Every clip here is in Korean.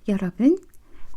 여러분,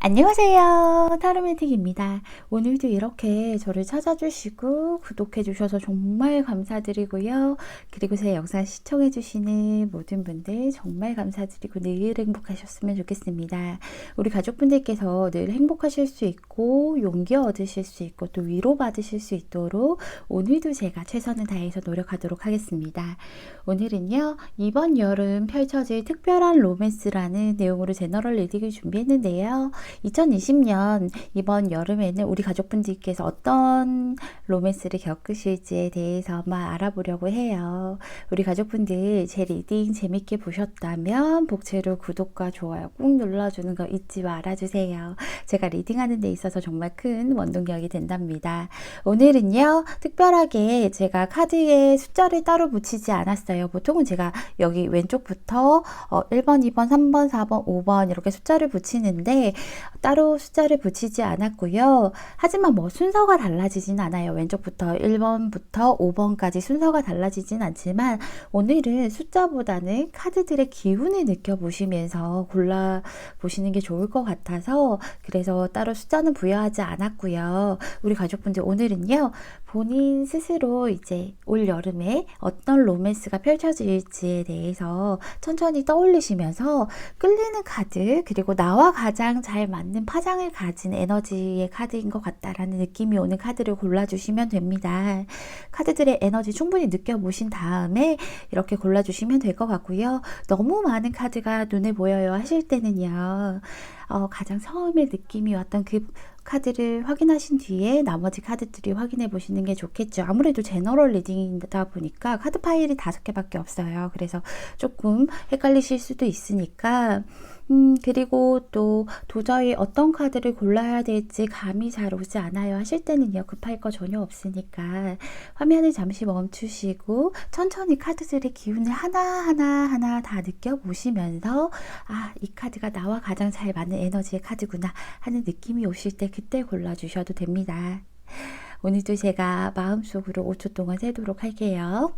안녕하세요. 타로매틱입니다. 오늘도 이렇게 저를 찾아주시고 구독해주셔서 정말 감사드리고요. 그리고 제 영상 시청해주시는 모든 분들 정말 감사드리고 늘 행복하셨으면 좋겠습니다. 우리 가족분들께서 늘 행복하실 수 있고 용기 얻으실 수 있고 또 위로받으실 수 있도록 오늘도 제가 최선을 다해서 노력하도록 하겠습니다. 오늘은요, 이번 여름 펼쳐질 특별한 로맨스라는 내용으로 제너럴 리딩을 준비했는데요. 2020년 이번 여름에는 우리 가족분들께서 어떤 로맨스를 겪으실지에 대해서만 알아보려고 해요. 우리 가족분들 제 리딩 재밌게 보셨다면 복채로 구독과 좋아요 꾹 눌러주는 거 잊지 말아주세요. 제가 리딩하는 데 있어서 정말 큰 원동력이 된답니다. 오늘은요, 특별하게 제가 카드에 숫자를 따로 붙이지 않았어요. 보통은 제가 여기 왼쪽부터 1번, 2번, 3번, 4번, 5번 이렇게 숫자를 붙이는데 따로 숫자를 붙이지 않았고요. 하지만 뭐 순서가 달라지진 않아요. 왼쪽부터 1번부터 5번까지 순서가 달라지진 않지만 오늘은 숫자보다는 카드들의 기운을 느껴보시면서 골라보시는 게 좋을 것 같아서 그래서 따로 숫자는 부여하지 않았고요. 우리 가족분들 오늘은요, 본인 스스로 이제 올 여름에 어떤 로맨스가 펼쳐질지에 대해서 천천히 떠올리시면서 끌리는 카드, 그리고 나와 가장 잘 맞는 파장을 가진 에너지의 카드인 것 같다라는 느낌이 오는 카드를 골라주시면 됩니다. 카드들의 에너지 충분히 느껴보신 다음에 이렇게 골라주시면 될 것 같고요. 너무 많은 카드가 눈에 보여요 하실 때는요, 가장 처음에 느낌이 왔던 그 카드를 확인하신 뒤에 나머지 카드들이 확인해 보시는 게 좋겠죠. 아무래도 제너럴 리딩이다 보니까 카드 파일이 5개밖에 없어요. 그래서 조금 헷갈리실 수도 있으니까 그리고 또 도저히 어떤 카드를 골라야 될지 감이 잘 오지 않아요 하실 때는요, 급할 거 전혀 없으니까 화면을 잠시 멈추시고 천천히 카드들의 기운을 하나하나 다 느껴보시면서 이 카드가 나와 가장 잘 맞는 에너지의 카드구나 하는 느낌이 오실 때 그때 골라주셔도 됩니다. 오늘도 제가 마음속으로 5초 동안 세도록 할게요.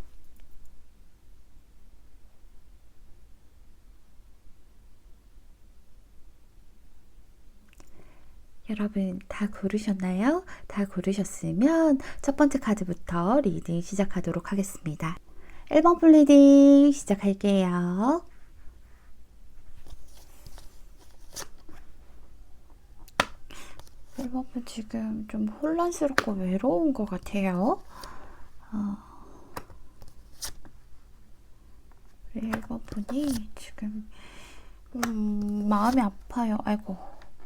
여러분 다 고르셨나요? 다 고르셨으면 첫 번째 카드부터 리딩 시작하도록 하겠습니다. 1번 풀 리딩 시작할게요. 1번은 지금 좀 혼란스럽고 외로운 것 같아요. 1번분이 지금 마음이 아파요. 아이고.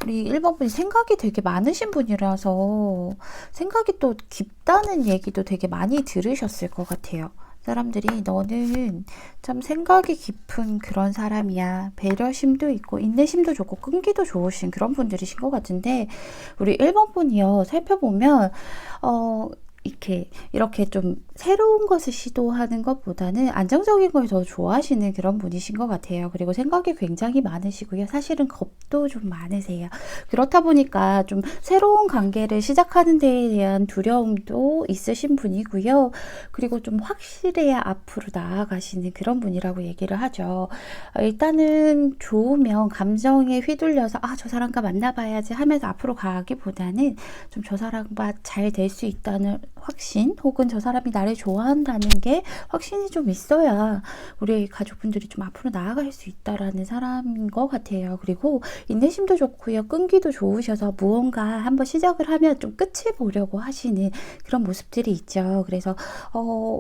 우리 1번분이 생각이 되게 많으신 분이라서 생각이 또 깊다는 얘기도 되게 많이 들으셨을 것 같아요. 사람들이 너는 참 생각이 깊은 그런 사람이야. 배려심도 있고 인내심도 좋고 끈기도 좋으신 그런 분들이신 것 같은데 우리 1번분이요. 살펴보면 이렇게 좀 새로운 것을 시도하는 것보다는 안정적인 걸 더 좋아하시는 그런 분이신 것 같아요. 그리고 생각이 굉장히 많으시고요. 사실은 겁도 좀 많으세요. 그렇다 보니까 좀 새로운 관계를 시작하는 데에 대한 두려움도 있으신 분이고요. 그리고 좀 확실해야 앞으로 나아가시는 그런 분이라고 얘기를 하죠. 일단은 좋으면 감정에 휘둘려서 저 사람과 만나봐야지 하면서 앞으로 가기보다는 좀 저 사람과 잘 될 수 있다는 확신, 혹은 저 사람이 나를 좋아한다는 게 확신이 좀 있어야 우리 가족분들이 좀 앞으로 나아갈 수 있다라는 사람인 것 같아요. 그리고 인내심도 좋고요, 끈기도 좋으셔서 무언가 한번 시작을 하면 좀 끝을 보려고 하시는 그런 모습들이 있죠. 그래서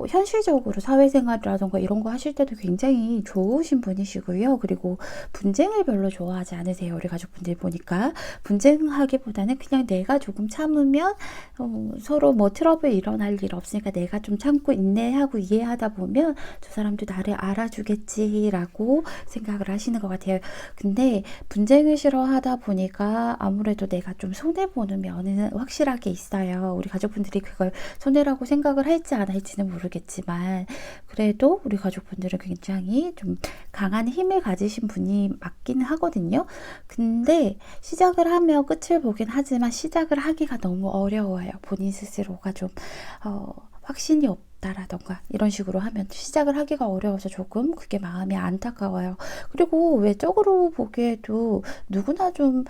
현실적으로 사회생활이라던가 이런 거 하실 때도 굉장히 좋으신 분이시고요. 그리고 분쟁을 별로 좋아하지 않으세요. 우리 가족분들 보니까 분쟁하기보다는 그냥 내가 조금 참으면 서로 뭐 트러블 일어날 일 없으니까 내가 좀 참고 인내하고 이해하다 보면 저 사람도 나를 알아주겠지라고 생각을 하시는 것 같아요. 근데 분쟁을 싫어하다 보니까 아무래도 내가 좀 손해보는 면은 확실하게 있어요. 우리 가족분들이 그걸 손해라고 생각을 할지 안 할지는 모르겠지만 그래도 우리 가족분들은 굉장히 좀 강한 힘을 가지신 분이 맞긴 하거든요. 근데 시작을 하면 끝을 보긴 하지만 시작을 하기가 너무 어려워요. 본인 스스로가 좀 확신이 없다라던가 이런 식으로 하면 시작을 하기가 어려워서 조금 그게 마음이 안타까워요. 그리고 외적으로 보기에도 누구나 좀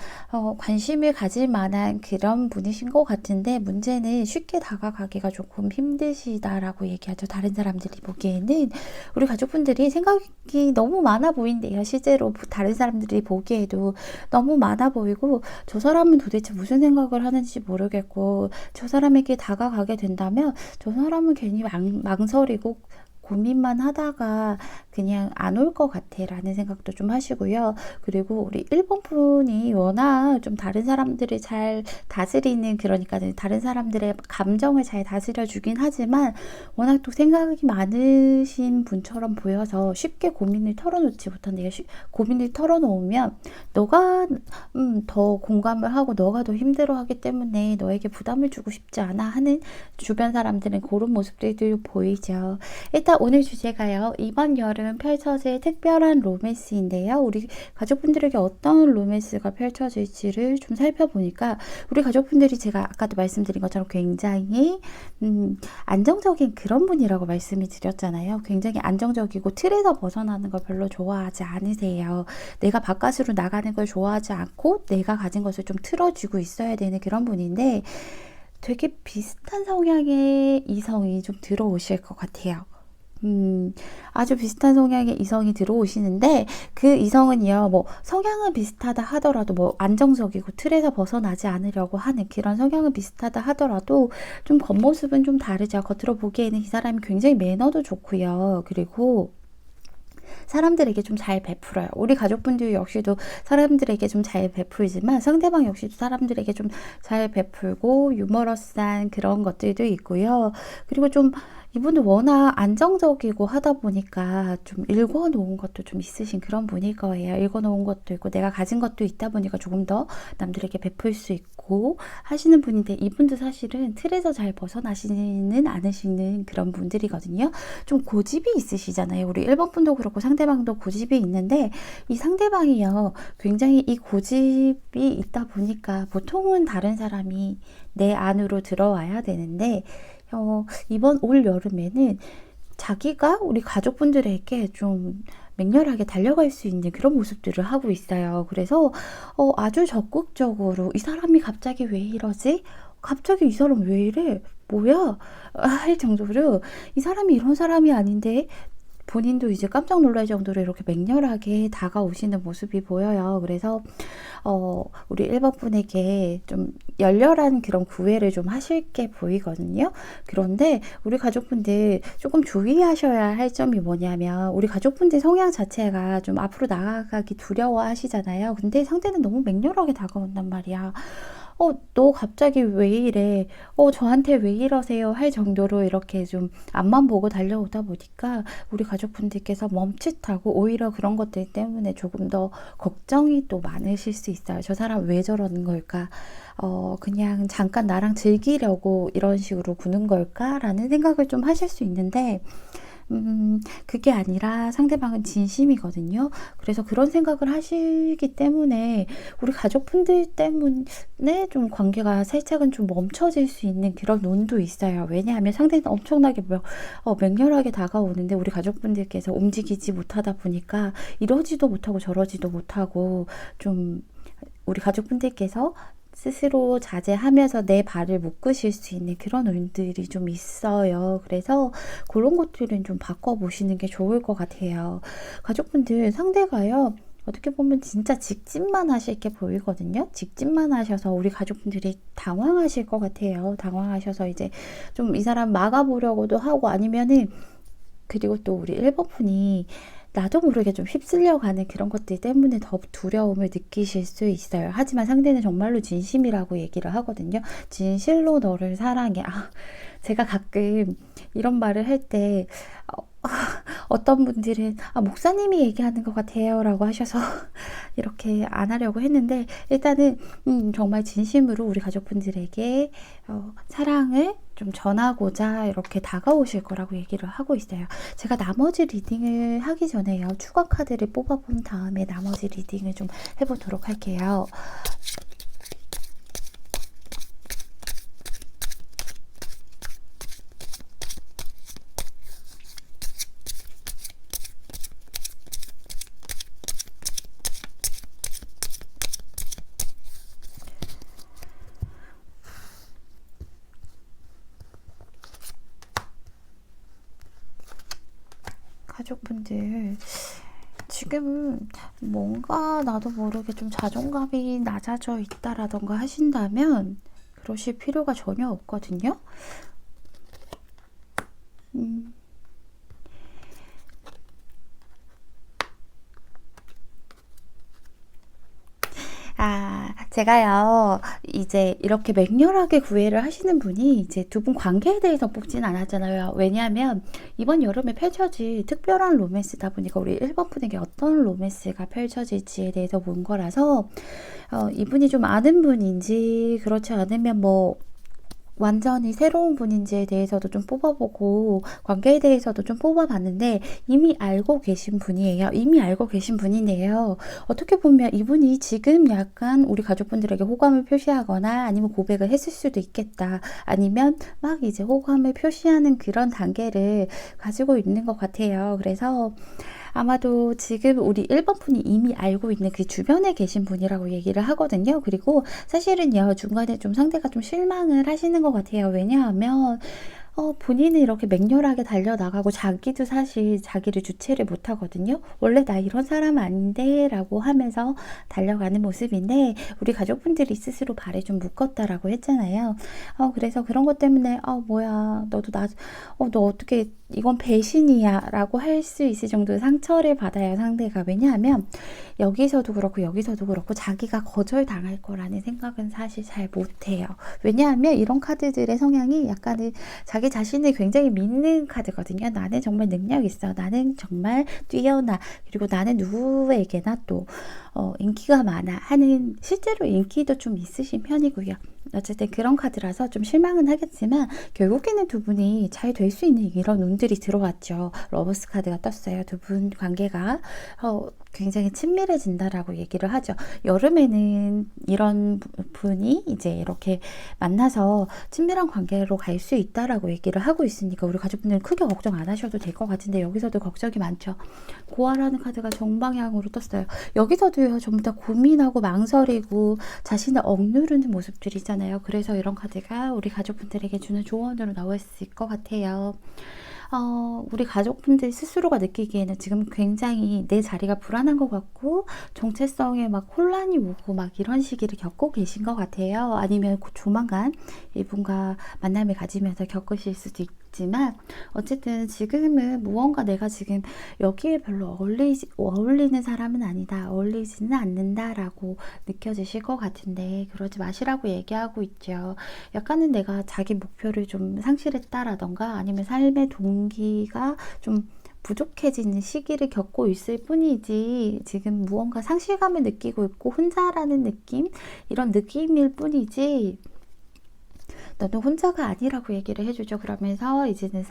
관심을 가질 만한 그런 분이신 것 같은데, 문제는 쉽게 다가가기가 조금 힘드시다라고 얘기하죠. 다른 사람들이 보기에는 우리 가족분들이 생각이 너무 많아 보인대요. 실제로 다른 사람들이 보기에도 너무 많아 보이고, 저 사람은 도대체 무슨 생각을 하는지 모르겠고, 저 사람에게 다가가게 된다면 저 사람은 괜히 망설이고 고민만 하다가 그냥 안 올 것 같아 라는 생각도 좀 하시고요. 그리고 우리 1번 분이 워낙 좀 다른 사람들을 잘 다스리는, 그러니까 다른 사람들의 감정을 잘 다스려 주긴 하지만 워낙 또 생각이 많으신 분처럼 보여서 쉽게 고민을 털어놓지 못한대요. 고민을 털어놓으면 너가 더 공감을 하고 너가 더 힘들어하기 때문에 너에게 부담을 주고 싶지 않아 하는 주변 사람들은 그런 모습들도 보이죠. 일단 오늘 주제가요, 이번 여름 펼쳐질 특별한 로맨스인데요. 우리 가족분들에게 어떤 로맨스가 펼쳐질지를 좀 살펴보니까, 우리 가족분들이 제가 아까도 말씀드린 것처럼 굉장히 안정적인 그런 분이라고 말씀을 드렸잖아요. 굉장히 안정적이고 틀에서 벗어나는 걸 별로 좋아하지 않으세요. 내가 바깥으로 나가는 걸 좋아하지 않고 내가 가진 것을 좀 틀어주고 있어야 되는 그런 분인데, 되게 비슷한 성향의 이성이 좀 들어오실 것 같아요. 아주 비슷한 성향의 이성이 들어오시는데, 그 이성은요, 뭐 성향은 비슷하다 하더라도, 뭐 안정적이고 틀에서 벗어나지 않으려고 하는 그런 성향은 비슷하다 하더라도 좀 겉모습은 좀 다르죠. 겉으로 보기에는 이 사람이 굉장히 매너도 좋고요. 그리고 사람들에게 좀 잘 베풀어요. 우리 가족분들 역시도 사람들에게 좀 잘 베풀지만 상대방 역시도 사람들에게 좀 잘 베풀고 유머러스한 그런 것들도 있고요. 그리고 좀 이분은 워낙 안정적이고 하다 보니까 좀 읽어놓은 것도 좀 있으신 그런 분일 거예요. 읽어놓은 것도 있고 내가 가진 것도 있다 보니까 조금 더 남들에게 베풀 수 있고 하시는 분인데, 이분도 사실은 틀에서 잘 벗어나시는 않으시는 그런 분들이거든요. 좀 고집이 있으시잖아요. 우리 1번 분도 그렇고 상대방도 고집이 있는데, 이 상대방이요, 굉장히 이 고집이 있다 보니까 보통은 다른 사람이 내 안으로 들어와야 되는데, 이번 올 여름에는 자기가 우리 가족분들에게 좀 맹렬하게 달려갈 수 있는 그런 모습들을 하고 있어요. 그래서 아주 적극적으로, 이 사람이 갑자기 왜 이러지? 갑자기 이 사람 왜 이래? 뭐야? 할 정도로, 이 사람이 이런 사람이 아닌데, 본인도 이제 깜짝 놀랄 정도로 이렇게 맹렬하게 다가오시는 모습이 보여요. 그래서 우리 1번 분에게 좀 열렬한 그런 구애를 좀 하실 게 보이거든요. 그런데 우리 가족분들 조금 주의하셔야 할 점이 뭐냐면, 우리 가족분들 성향 자체가 좀 앞으로 나아가기 두려워 하시잖아요. 근데 상대는 너무 맹렬하게 다가온단 말이야. 너 갑자기 왜 이래? 저한테 왜 이러세요? 할 정도로 이렇게 좀 앞만 보고 달려오다 보니까 우리 가족분들께서 멈칫하고 오히려 그런 것들 때문에 조금 더 걱정이 또 많으실 수 있어요. 저 사람 왜 저러는 걸까? 그냥 잠깐 나랑 즐기려고 이런 식으로 구는 걸까? 라는 생각을 좀 하실 수 있는데, 그게 아니라 상대방은 진심이거든요. 그래서 그런 생각을 하시기 때문에 우리 가족분들 때문에 좀 관계가 살짝은 좀 멈춰질 수 있는 그런 논도 있어요. 왜냐하면 상대는 엄청나게 맹렬하게 다가오는데 우리 가족분들께서 움직이지 못하다 보니까 이러지도 못하고 저러지도 못하고, 좀 우리 가족분들께서 스스로 자제하면서 내 발을 묶으실 수 있는 그런 운들이 좀 있어요. 그래서 그런 것들은 좀 바꿔보시는 게 좋을 것 같아요. 가족분들 상대가요, 어떻게 보면 진짜 직진만 하실 게 보이거든요. 직진만 하셔서 우리 가족분들이 당황하실 것 같아요. 당황하셔서 이제 좀 이 사람 막아보려고도 하고, 아니면은, 그리고 또 우리 1번 분이 나도 모르게 좀 휩쓸려가는 그런 것들 때문에 더 두려움을 느끼실 수 있어요. 하지만 상대는 정말로 진심이라고 얘기를 하거든요. 진실로 너를 사랑해. 제가 가끔 이런 말을 할 때 어떤 분들은 목사님이 얘기하는 것 같아요 라고 하셔서 이렇게 안 하려고 했는데, 일단은 정말 진심으로 우리 가족분들에게 사랑을 좀 전하고자 이렇게 다가오실 거라고 얘기를 하고 있어요. 제가 나머지 리딩을 하기 전에요, 추가 카드를 뽑아본 다음에 나머지 리딩을 좀 해보도록 할게요. 가족분들 지금 뭔가 나도 모르게 좀 자존감이 낮아져 있다라던가 하신다면 그러실 필요가 전혀 없거든요. 음, 제가요, 이제 이렇게 맹렬하게 구애를 하시는 분이 이제 두 분 관계에 대해서 뽑진 않았잖아요. 왜냐하면 이번 여름에 펼쳐질 특별한 로맨스다 보니까 우리 1번 분에게 어떤 로맨스가 펼쳐질지에 대해서 본 거라서, 이분이 좀 아는 분인지, 그렇지 않으면 뭐, 완전히 새로운 분인지에 대해서도 좀 뽑아보고 관계에 대해서도 좀 뽑아봤는데 이미 알고 계신 분이에요. 이미 알고 계신 분인데요. 어떻게 보면 이분이 지금 약간 우리 가족분들에게 호감을 표시하거나 아니면 고백을 했을 수도 있겠다. 아니면 막 이제 호감을 표시하는 그런 단계를 가지고 있는 것 같아요. 그래서 아마도 지금 우리 1번 분이 이미 알고 있는 그 주변에 계신 분이라고 얘기를 하거든요. 그리고 사실은요, 중간에 좀 상대가 좀 실망을 하시는 것 같아요. 왜냐하면 본인은 이렇게 맹렬하게 달려나가고 자기도 사실 자기를 주체를 못하거든요. 원래 나 이런 사람 아닌데 라고 하면서 달려가는 모습인데 우리 가족분들이 스스로 발에 좀 묶었다라고 했잖아요. 그래서 그런 것 때문에 뭐야 너도 너 어떻게 이건 배신이야 라고 할 수 있을 정도의 상처를 받아요, 상대가. 왜냐하면 여기서도 그렇고 여기서도 그렇고 자기가 거절당할 거라는 생각은 사실 잘 못해요. 왜냐하면 이런 카드들의 성향이 약간은 자기 자신을 굉장히 믿는 카드거든요. 나는 정말 능력 있어. 나는 정말 뛰어나. 그리고 나는 누구에게나 또 인기가 많아 하는, 실제로 인기도 좀 있으신 편이고요. 어쨌든 그런 카드라서 좀 실망은 하겠지만 결국에는 두 분이 잘 될 수 있는 이런 운들이 들어왔죠. 러버스 카드가 떴어요. 두 분 관계가 굉장히 친밀해진다라고 얘기를 하죠. 여름에는 이런 분이 이제 이렇게 만나서 친밀한 관계로 갈 수 있다라고 얘기를 하고 있으니까 우리 가족분들은 크게 걱정 안 하셔도 될 것 같은데 여기서도 걱정이 많죠. 고아라는 카드가 정방향으로 떴어요. 여기서도요, 전부 다 고민하고 망설이고 자신을 억누르는 모습들이잖아요. 그래서 이런 카드가 우리 가족분들에게 주는 조언으로 나올 수 있을 것 같아요. 우리 가족분들 스스로가 느끼기에는 지금 굉장히 내 자리가 불안한 것 같고 정체성에 막 혼란이 오고 막 이런 시기를 겪고 계신 것 같아요. 아니면 곧 조만간 이분과 만남을 가지면서 겪으실 수도 있지만 어쨌든 지금은 무언가 내가 지금 여기에 별로 어울리는 사람은 아니다. 어울리지는 않는다라고 느껴지실 것 같은데 그러지 마시라고 얘기하고 있죠. 약간은 내가 자기 목표를 좀 상실했다라던가 아니면 삶의 동기가 좀 부족해지는 시기를 겪고 있을 뿐이지 지금 무언가 상실감을 느끼고 있고 혼자라는 느낌? 이런 느낌일 뿐이지 너는 혼자가 아니라고 얘기를 해주죠. 그러면서 이제는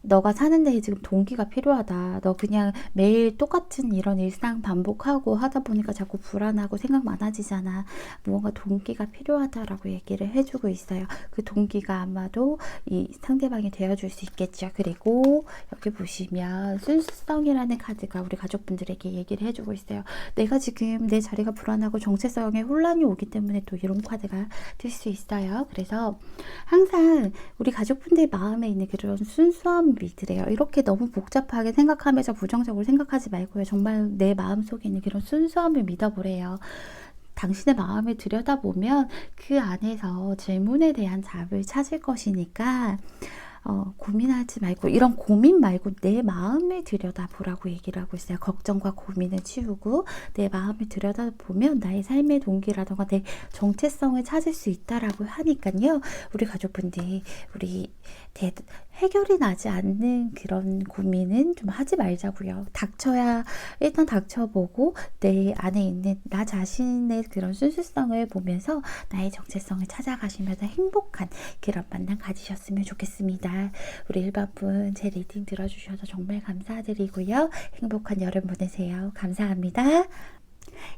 너가 사는 데에 지금 동기가 필요하다. 너 그냥 매일 똑같은 이런 일상 반복하고 하다 보니까 자꾸 불안하고 생각 많아지잖아. 무언가 동기가 필요하다라고 얘기를 해주고 있어요. 그 동기가 아마도 이 상대방이 되어줄 수 있겠죠. 그리고 여기 보시면 순수성이라는 카드가 우리 가족분들에게 얘기를 해주고 있어요. 내가 지금 내 자리가 불안하고 정체성에 혼란이 오기 때문에 또 이런 카드가 들 수 있어요. 그래서 항상 우리 가족분들 마음에 있는 그런 순수함을 믿으래요. 이렇게 너무 복잡하게 생각하면서 부정적으로 생각하지 말고요. 정말 내 마음속에 있는 그런 순수함을 믿어보래요. 당신의 마음을 들여다보면 그 안에서 질문에 대한 답을 찾을 것이니까 고민하지 말고, 이런 고민 말고 내 마음을 들여다보라고 얘기를 하고 있어요. 걱정과 고민을 치우고 내 마음을 들여다보면 나의 삶의 동기라던가 내 정체성을 찾을 수 있다라고 하니까요. 우리 가족분들이 해결이 나지 않는 그런 고민은 좀 하지 말자고요. 일단 닥쳐보고 내 안에 있는 나 자신의 그런 순수성을 보면서 나의 정체성을 찾아가시면서 행복한 그런 만남 가지셨으면 좋겠습니다. 우리 일반분 제 리딩 들어주셔서 정말 감사드리고요. 행복한 여름 보내세요. 감사합니다.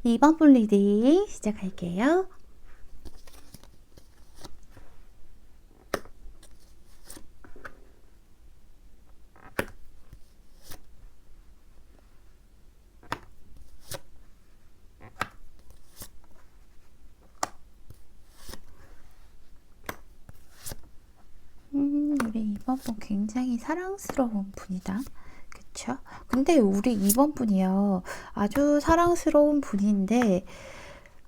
2번 분 리딩 시작할게요. 우리 2번 분 굉장히 사랑스러운 분이다. 그쵸? 근데 우리 이번 분이요. 아주 사랑스러운 분인데,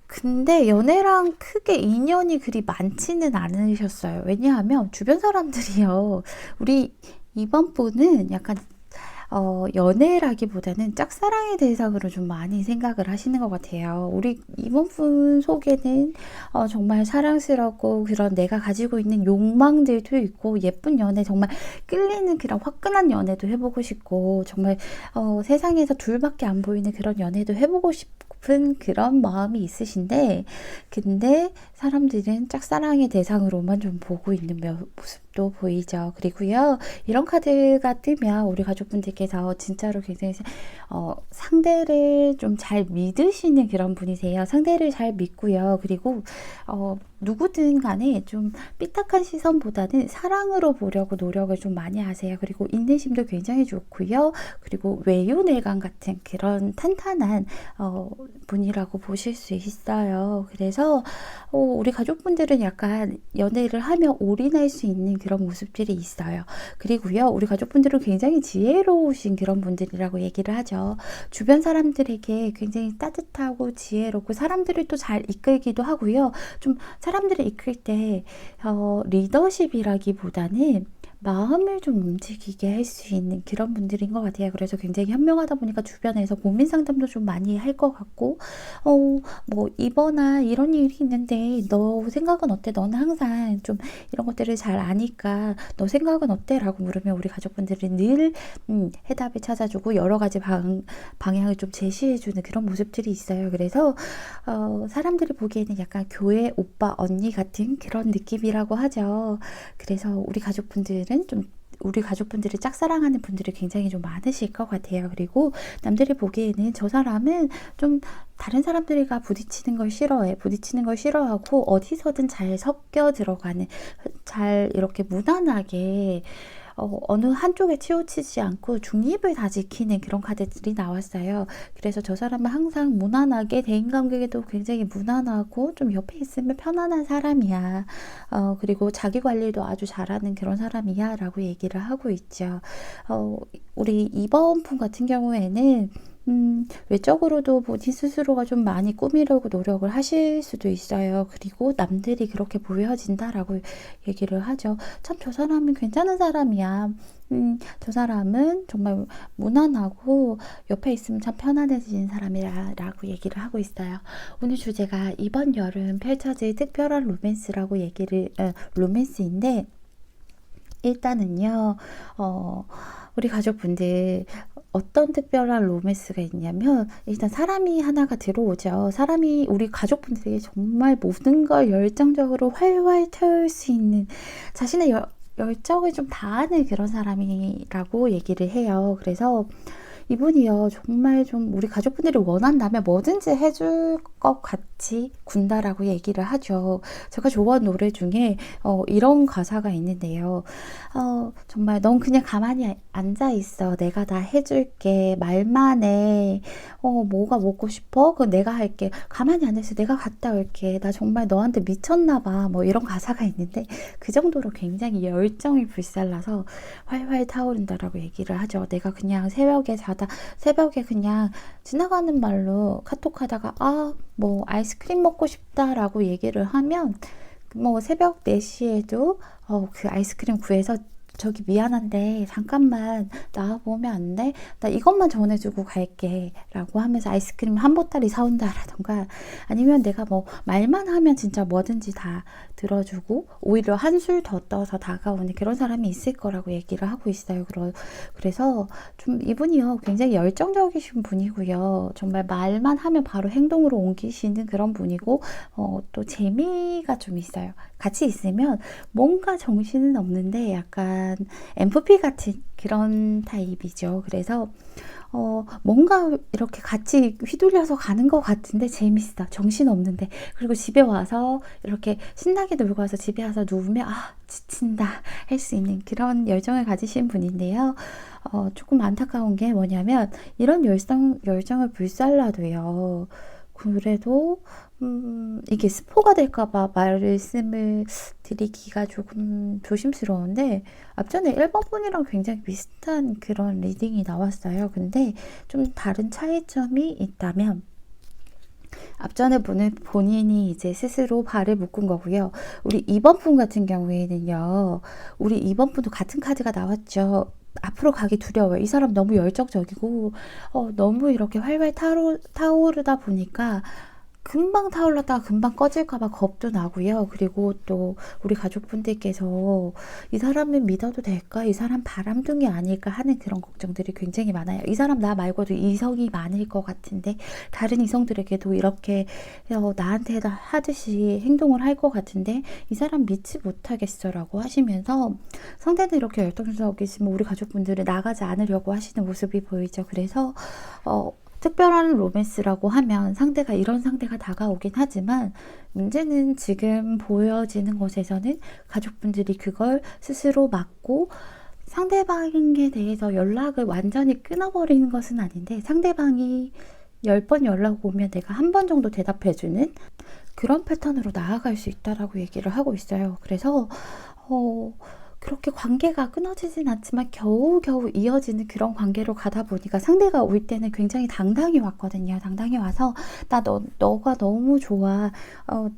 근데 연애랑 크게 인연이 그리 많지는 않으셨어요. 왜냐하면 주변 사람들이요. 우리 이번 분은 약간 연애라기보다는 짝사랑의 대상으로 좀 많이 생각을 하시는 것 같아요. 우리 이번 분 속에는 정말 사랑스럽고 그런 내가 가지고 있는 욕망들도 있고 예쁜 연애 정말 끌리는 그런 화끈한 연애도 해보고 싶고 정말 세상에서 둘밖에 안 보이는 그런 연애도 해보고 싶은 그런 마음이 있으신데 근데 사람들은 짝사랑의 대상으로만 좀 보고 있는 모습도 보이죠. 그리고요. 이런 카드가 뜨면 우리 가족분들께서 진짜로 굉장히 상대를 좀 잘 믿으시는 그런 분이세요. 상대를 잘 믿고요. 그리고 누구든 간에 좀 삐딱한 시선보다는 사랑으로 보려고 노력을 좀 많이 하세요. 그리고 인내심도 굉장히 좋고요. 그리고 외유내강 같은 그런 탄탄한 분이라고 보실 수 있어요. 그래서 우리 가족분들은 약간 연애를 하며 올인할 수 있는 그런 모습들이 있어요. 그리고요, 우리 가족분들은 굉장히 지혜로우신 그런 분들이라고 얘기를 하죠. 주변 사람들에게 굉장히 따뜻하고 지혜롭고 사람들을 또 잘 이끌기도 하고요. 좀 사람들을 이끌 때 리더십이라기보다는 마음을 좀 움직이게 할 수 있는 그런 분들인 것 같아요. 그래서 굉장히 현명하다 보니까 주변에서 고민 상담도 좀 많이 할 것 같고, 뭐, 이거나 이런 일이 있는데, 너 생각은 어때? 너는 항상 좀 이런 것들을 잘 아니까, 너 생각은 어때? 라고 물으면 우리 가족분들이 늘, 해답을 찾아주고, 여러 가지 방향을 좀 제시해주는 그런 모습들이 있어요. 그래서, 사람들이 보기에는 약간 교회 오빠, 언니 같은 그런 느낌이라고 하죠. 그래서 우리 가족분들을 짝사랑하는 분들이 굉장히 좀 많으실 것 같아요. 그리고 남들이 보기에는 저 사람은 좀 다른 사람들과 부딪히는 걸 싫어해. 부딪히는 걸 싫어하고 어디서든 잘 섞여 들어가는, 잘 이렇게 무난하게 어느 한쪽에 치우치지 않고 중립을 다 지키는 그런 카드들이 나왔어요. 그래서 저 사람은 항상 무난하게 대인관계도 굉장히 무난하고 좀 옆에 있으면 편안한 사람이야. 그리고 자기 관리도 아주 잘하는 그런 사람이야 라고 얘기를 하고 있죠. 우리 이번 분 같은 경우에는 외적으로도 본인 스스로가 좀 많이 꾸미려고 노력을 하실 수도 있어요. 그리고 남들이 그렇게 보여진다라고 얘기를 하죠. 참 저 사람은 괜찮은 사람이야. 저 사람은 정말 무난하고 옆에 있으면 참 편안해지는 사람이라고 얘기를 하고 있어요. 오늘 주제가 이번 여름 펼쳐질 특별한 로맨스인데 일단은요, 우리 가족분들 어떤 특별한 로맨스가 있냐면 일단 사람이 하나가 들어오죠. 사람이 우리 가족분들에게 정말 모든 걸 열정적으로 활활 태울 수 있는 자신의 열정을 좀 다하는 그런 사람이라고 얘기를 해요. 그래서 이분이요, 정말 좀 우리 가족분들이 원한다면 뭐든지 해줄 것 같이 군다라고 얘기를 하죠. 제가 좋아하는 노래 중에 이런 가사가 있는데요. 정말 넌 그냥 가만히 앉아 있어. 내가 다 해줄게. 말만 해. 뭐가 먹고 싶어? 그거 내가 할게. 가만히 앉아 있어. 내가 갔다 올게. 나 정말 너한테 미쳤나 봐. 뭐 이런 가사가 있는데 그 정도로 굉장히 열정이 불살라서 활활 타오른다라고 얘기를 하죠. 내가 그냥 새벽에 그냥 지나가는 말로 카톡하다가 뭐 아이스크림 먹고 싶다라고 얘기를 하면 뭐 새벽 4시에도 그 아이스크림 구해서 저기 미안한데 잠깐만 나와보면 안 돼? 나 이것만 전해주고 갈게 라고 하면서 아이스크림 한 보따리 사온다라던가 아니면 내가 뭐 말만 하면 진짜 뭐든지 다 들어주고 오히려 한술 더 떠서 다가오는 그런 사람이 있을 거라고 얘기를 하고 있어요. 그래서 좀 이분이요 굉장히 열정적이신 분이고요. 정말 말만 하면 바로 행동으로 옮기시는 그런 분이고 또 재미가 좀 있어요. 같이 있으면 뭔가 정신은 없는데 약간 MFP 같은 그런 타입이죠. 그래서 뭔가 이렇게 같이 휘둘려서 가는 것 같은데 재밌어. 정신 없는데. 그리고 집에 와서 이렇게 신나게 놀고 와서 집에 와서 누우면 지친다 할 수 있는 그런 열정을 가지신 분인데요. 조금 안타까운 게 뭐냐면 이런 열정을 불살라도요. 그래도 이게 스포가 될까봐 말씀을 드리기가 조금 조심스러운데, 앞전에 1번 분이랑 굉장히 비슷한 그런 리딩이 나왔어요. 근데 좀 다른 차이점이 있다면, 앞전에 분은 본인이 이제 스스로 발을 묶은 거고요. 우리 2번 분 같은 경우에는요, 우리 2번 분도 같은 카드가 나왔죠. 앞으로 가기 두려워요. 이 사람 너무 열정적이고, 너무 이렇게 활발 타오르다 보니까, 금방 타올랐다가 금방 꺼질까봐 겁도 나고요. 그리고 또 우리 가족분들께서 이 사람을 믿어도 될까? 이 사람 바람둥이 아닐까 하는 그런 걱정들이 굉장히 많아요. 이 사람 나 말고도 이성이 많을 것 같은데 다른 이성들에게도 이렇게 나한테 하듯이 행동을 할 것 같은데 이 사람 믿지 못하겠어라고 하시면서, 상대는 이렇게 열정적이지만 우리 가족분들은 나가지 않으려고 하시는 모습이 보이죠. 그래서 특별한 로맨스라고 하면 상대가 이런 상대가 다가오긴 하지만, 문제는 지금 보여지는 것에서는 가족분들이 그걸 스스로 막고 상대방에 대해서 연락을 완전히 끊어버리는 것은 아닌데, 상대방이 10번 연락 오면 내가 한 번 정도 대답해주는 그런 패턴으로 나아갈 수 있다라고 얘기를 하고 있어요. 그래서 그렇게 관계가 끊어지진 않지만 겨우겨우 이어지는 그런 관계로 가다 보니까, 상대가 올 때는 굉장히 당당히 왔거든요. 당당히 와서 너가 너무 좋아.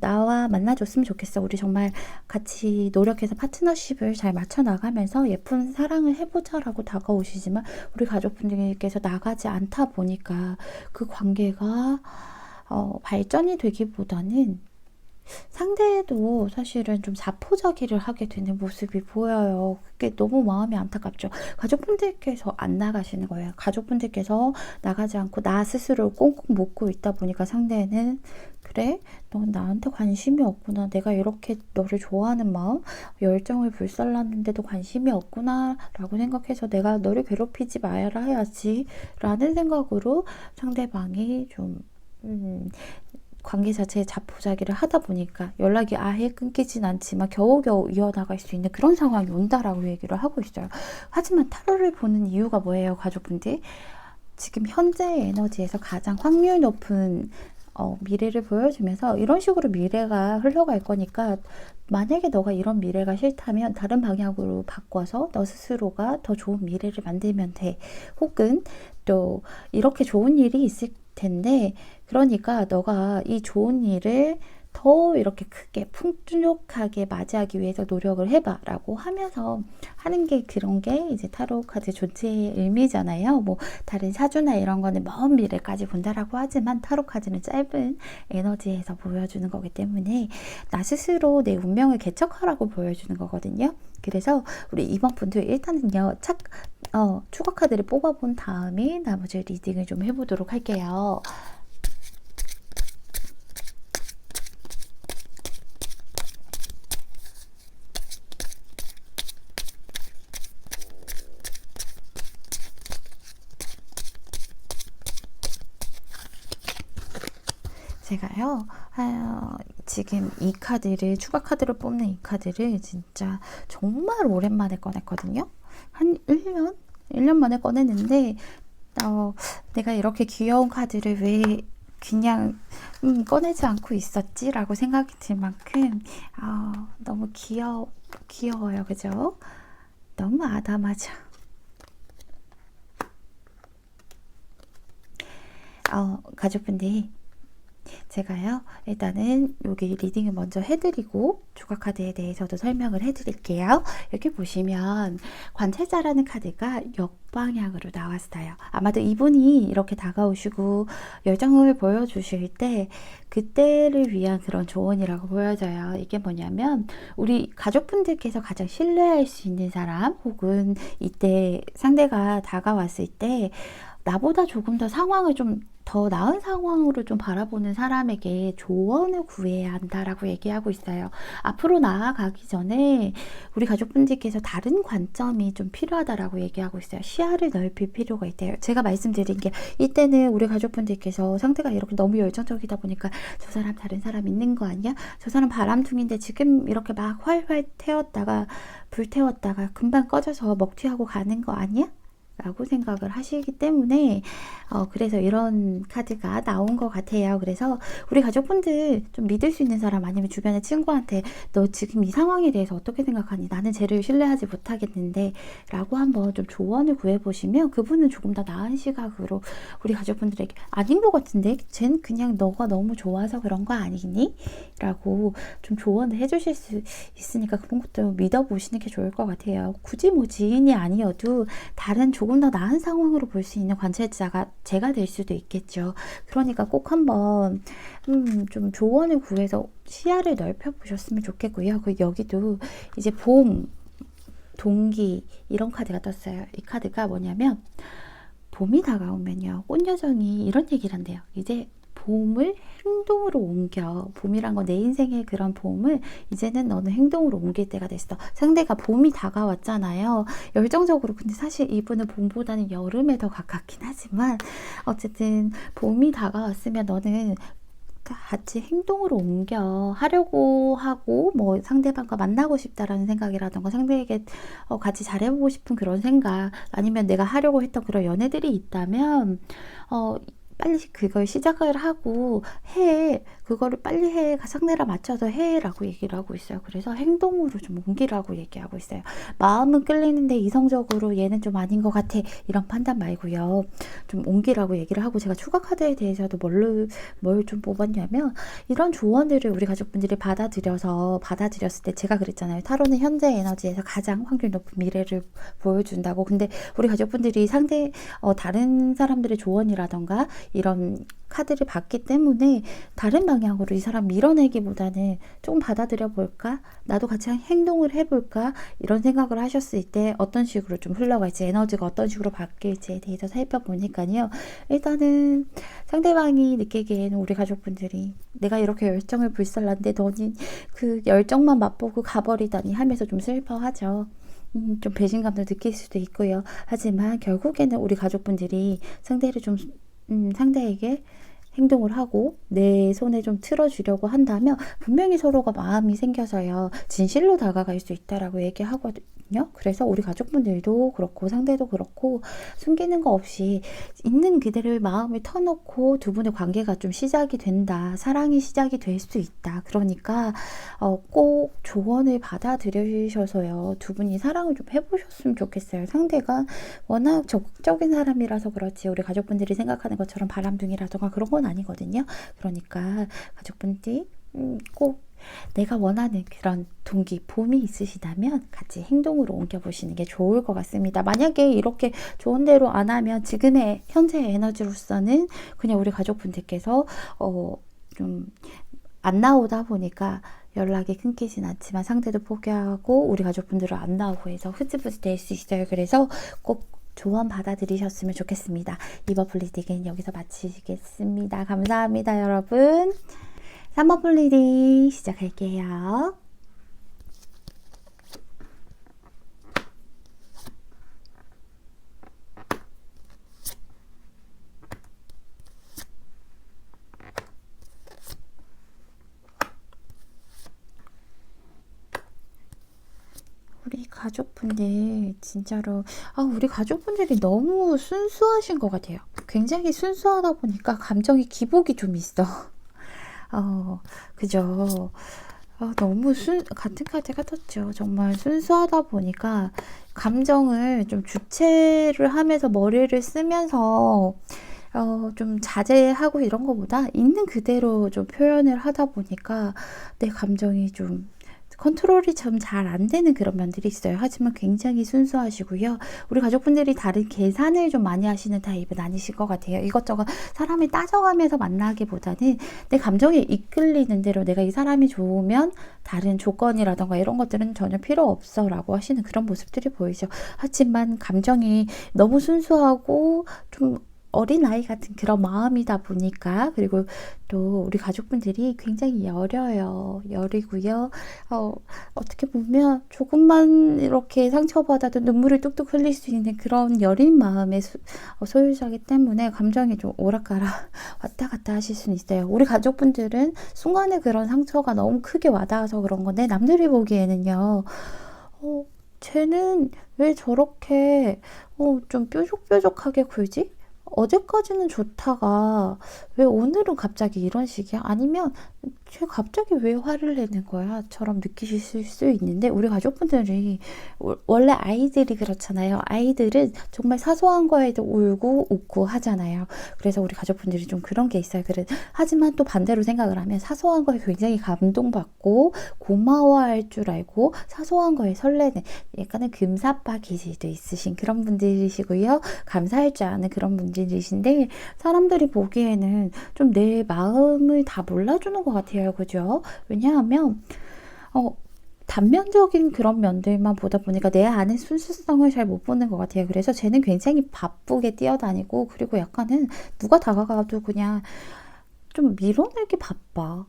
나와 만나줬으면 좋겠어. 우리 정말 같이 노력해서 파트너십을 잘 맞춰 나가면서 예쁜 사랑을 해보자라고 다가오시지만, 우리 가족분들께서 나가지 않다 보니까 그 관계가 발전이 되기보다는 상대도 사실은 좀 자포자기를 하게 되는 모습이 보여요. 그게 너무 마음이 안타깝죠. 가족분들께서 안 나가시는 거예요. 가족분들께서 나가지 않고 나 스스로 꽁꽁 묶고 있다 보니까, 상대는 그래? 넌 나한테 관심이 없구나. 내가 이렇게 너를 좋아하는 마음, 열정을 불살랐는데도 관심이 없구나 라고 생각해서 내가 너를 괴롭히지 말아야 해야지 라는 생각으로 상대방이 좀 관계 자체에 자포자기를 하다 보니까 연락이 아예 끊기진 않지만 겨우겨우 이어나갈 수 있는 그런 상황이 온다라고 얘기를 하고 있어요. 하지만 타로를 보는 이유가 뭐예요, 가족분들? 지금 현재 에너지에서 가장 확률 높은 미래를 보여주면서, 이런 식으로 미래가 흘러갈 거니까 만약에 너가 이런 미래가 싫다면 다른 방향으로 바꿔서 너 스스로가 더 좋은 미래를 만들면 돼. 혹은 또 이렇게 좋은 일이 있을 텐데, 그러니까 너가 이 좋은 일을 더 이렇게 크게 풍족하게 맞이하기 위해서 노력을 해봐 라고 하면서 하는 게, 그런 게 이제 타로 카드 존재의 의미잖아요. 뭐 다른 사주나 이런 거는 먼 미래까지 본다라고 하지만, 타로 카드는 짧은 에너지에서 보여주는 거기 때문에 나 스스로 내 운명을 개척하라고 보여주는 거거든요. 그래서 우리 이번 분도 일단은요, 추가 카드를 뽑아본 다음에 나머지 리딩을 좀 해보도록 할게요. 제가요, 지금 이 카드를, 추가 카드로 뽑는 이 카드를 진짜 정말 오랜만에 꺼냈거든요. 한 1년? 1년 만에 꺼냈는데, 내가 이렇게 귀여운 카드를 왜 그냥 꺼내지 않고 있었지? 라고 생각이 들 만큼 너무 귀여워요. 그죠? 너무 아담하죠? 가족분들, 제가요, 일단은 여기 리딩을 먼저 해드리고 추가 카드에 대해서도 설명을 해드릴게요. 여기 보시면 관찰자라는 카드가 역방향으로 나왔어요. 아마도 이분이 이렇게 다가오시고 열정을 보여주실 때, 그때를 위한 그런 조언이라고 보여져요. 이게 뭐냐면, 우리 가족분들께서 가장 신뢰할 수 있는 사람, 혹은 이때 상대가 다가왔을 때 나보다 조금 더 상황을 좀 더 나은 상황으로 좀 바라보는 사람에게 조언을 구해야 한다라고 얘기하고 있어요. 앞으로 나아가기 전에 우리 가족분들께서 다른 관점이 좀 필요하다라고 얘기하고 있어요. 시야를 넓힐 필요가 있대요. 제가 말씀드린 게, 이때는 우리 가족분들께서 상대가 이렇게 너무 열정적이다 보니까 저 사람 다른 사람 있는 거 아니야? 저 사람 바람둥인데 지금 이렇게 막 활활 태웠다가 불태웠다가 금방 꺼져서 먹튀하고 가는 거 아니야? 라고 생각을 하시기 때문에 그래서 이런 카드가 나온 것 같아요. 그래서 우리 가족분들 좀 믿을 수 있는 사람 아니면 주변의 친구한테 너 지금 이 상황에 대해서 어떻게 생각하니? 나는 쟤를 신뢰하지 못하겠는데 라고 한번 좀 조언을 구해보시면 그분은 조금 더 나은 시각으로 우리 가족분들에게 아닌 것 같은데 쟨 그냥 너가 너무 좋아서 그런 거 아니니? 라고 좀 조언을 해주실 수 있으니까 그런 것도 믿어보시는 게 좋을 것 같아요. 굳이 뭐 지인이 아니어도 다른 조금 더 나은 상황으로 볼 수 있는 관찰자가 제가 될 수도 있겠죠. 그러니까 꼭 한번 좀 조언을 구해서 시야를 넓혀 보셨으면 좋겠고요. 그 여기도 이제 봄, 동기 이런 카드가 떴어요. 이 카드가 뭐냐면 봄이 다가오면요. 꽃여정이 이런 얘기를 한대요. 이제 봄을 행동으로 옮겨. 봄이란 건 내 인생의 그런 봄을 이제는 너는 행동으로 옮길 때가 됐어. 상대가 봄이 다가왔잖아요. 열정적으로. 근데 사실 이분은 봄보다는 여름에 더 가깝긴 하지만 어쨌든 봄이 다가왔으면 너는 같이 행동으로 옮겨 하려고 하고 뭐 상대방과 만나고 싶다라는 생각이라던가 상대에게 같이 잘해보고 싶은 그런 생각 아니면 내가 하려고 했던 그런 연애들이 있다면 빨리 그걸 시작을 하고 해. 그거를 빨리 해. 상대랑 맞춰서 해. 라고 얘기를 하고 있어요. 그래서 행동으로 좀 옮기라고 얘기하고 있어요. 마음은 끌리는데 이성적으로 얘는 좀 아닌 것 같아. 이런 판단 말고요. 좀 옮기라고 얘기를 하고 제가 추가 카드에 대해서도 뭘 좀 뽑았냐면 이런 조언들을 우리 가족분들이 받아들였을 때 제가 그랬잖아요. 타로는 현재 에너지에서 가장 확률 높은 미래를 보여준다고. 근데 우리 가족분들이 다른 사람들의 조언이라던가 이런 카드를 받기 때문에 다른 방향으로 이 사람 밀어내기보다는 조금 받아들여 볼까? 나도 같이 행동을 해볼까? 이런 생각을 하셨을 때 어떤 식으로 좀 흘러갈지 에너지가 어떤 식으로 바뀔지에 대해서 살펴보니까요. 일단은 상대방이 느끼기에는 우리 가족분들이 내가 이렇게 열정을 불살랐는데 너는 그 열정만 맛보고 가버리다니 하면서 좀 슬퍼하죠. 좀 배신감도 느낄 수도 있고요. 하지만 결국에는 우리 가족분들이 상대에게 행동을 하고 내 손에 좀 틀어주려고 한다면 분명히 서로가 마음이 생겨서요. 진실로 다가갈 수 있다라고 얘기하거든요. 그래서 우리 가족분들도 그렇고 상대도 그렇고 숨기는 거 없이 있는 그대로 마음을 터놓고 두 분의 관계가 좀 시작이 된다. 사랑이 시작이 될 수 있다. 그러니까 꼭 조언을 받아들여주셔서요. 두 분이 사랑을 좀 해보셨으면 좋겠어요. 상대가 워낙 적극적인 사람이라서 그렇지 우리 가족분들이 생각하는 것처럼 바람둥이라던가 그런 건 아니거든요. 그러니까 가족분들이 꼭 내가 원하는 그런 동기, 봄이 있으시다면 같이 행동으로 옮겨보시는 게 좋을 것 같습니다. 만약에 이렇게 좋은 대로 안 하면 지금의 현재 에너지로서는 그냥 우리 가족분들께서 좀 안 나오다 보니까 연락이 끊기진 않지만 상대도 포기하고 우리 가족분들은 안 나오고 해서 흐지부지 될 수 있어요. 그래서 꼭 조언 받아들이셨으면 좋겠습니다. 이번 리딩은 여기서 마치겠습니다. 감사합니다, 여러분. 3번 리딩 시작할게요. 우리 가족분들 진짜로 우리 가족분들이 너무 순수하신 것 같아요. 굉장히 순수하다 보니까 감정이 기복이 좀 있어. 그죠? 너무 같은 카드가 떴죠. 정말 순수하다 보니까 감정을 좀 주체를 하면서 머리를 쓰면서 좀 자제하고 이런 거보다 있는 그대로 좀 표현을 하다 보니까 내 감정이 좀 컨트롤이 좀 잘 안 되는 그런 면들이 있어요. 하지만 굉장히 순수하시고요. 우리 가족분들이 다른 계산을 좀 많이 하시는 타입은 아니실 것 같아요. 이것저것 사람을 따져가면서 만나기보다는 내 감정에 이끌리는 대로 내가 이 사람이 좋으면 다른 조건이라던가 이런 것들은 전혀 필요 없어 라고 하시는 그런 모습들이 보이죠. 하지만 감정이 너무 순수하고 좀 어린아이 같은 그런 마음이다 보니까 그리고 또 우리 가족분들이 굉장히 여리고요. 어떻게 보면 조금만 이렇게 상처받아도 눈물을 뚝뚝 흘릴 수 있는 그런 여린 마음의 소유자이기 때문에 감정이 좀 오락가락 왔다 갔다 하실 수는 있어요. 우리 가족분들은 순간에 그런 상처가 너무 크게 와닿아서 그런 건데 남들이 보기에는요. 쟤는 왜 저렇게 좀 뾰족뾰족하게 굴지? 어제까지는 좋다가 왜 오늘은 갑자기 이런 식이야? 아니면 쟤 갑자기 왜 화를 내는 거야? 처럼 느끼실 수 있는데 우리 가족분들이 원래 아이들이 그렇잖아요. 아이들은 정말 사소한 거에도 울고 웃고 하잖아요. 그래서 우리 가족분들이 좀 그런 게 있어요. 그래. 하지만 또 반대로 생각을 하면 사소한 거에 굉장히 감동받고 고마워할 줄 알고 사소한 거에 설레는 약간은 금사빠 기질도 있으신 그런 분들이시고요. 감사할 줄 아는 그런 분들이신데 사람들이 보기에는 좀 내 마음을 다 몰라주는 것 같아요. 그죠? 왜냐하면 단면적인 그런 면들만 보다 보니까 내 안의 순수성을 잘 못 보는 것 같아요. 그래서 쟤는 굉장히 바쁘게 뛰어다니고 그리고 약간은 누가 다가가도 그냥 좀 밀어내기 바빠.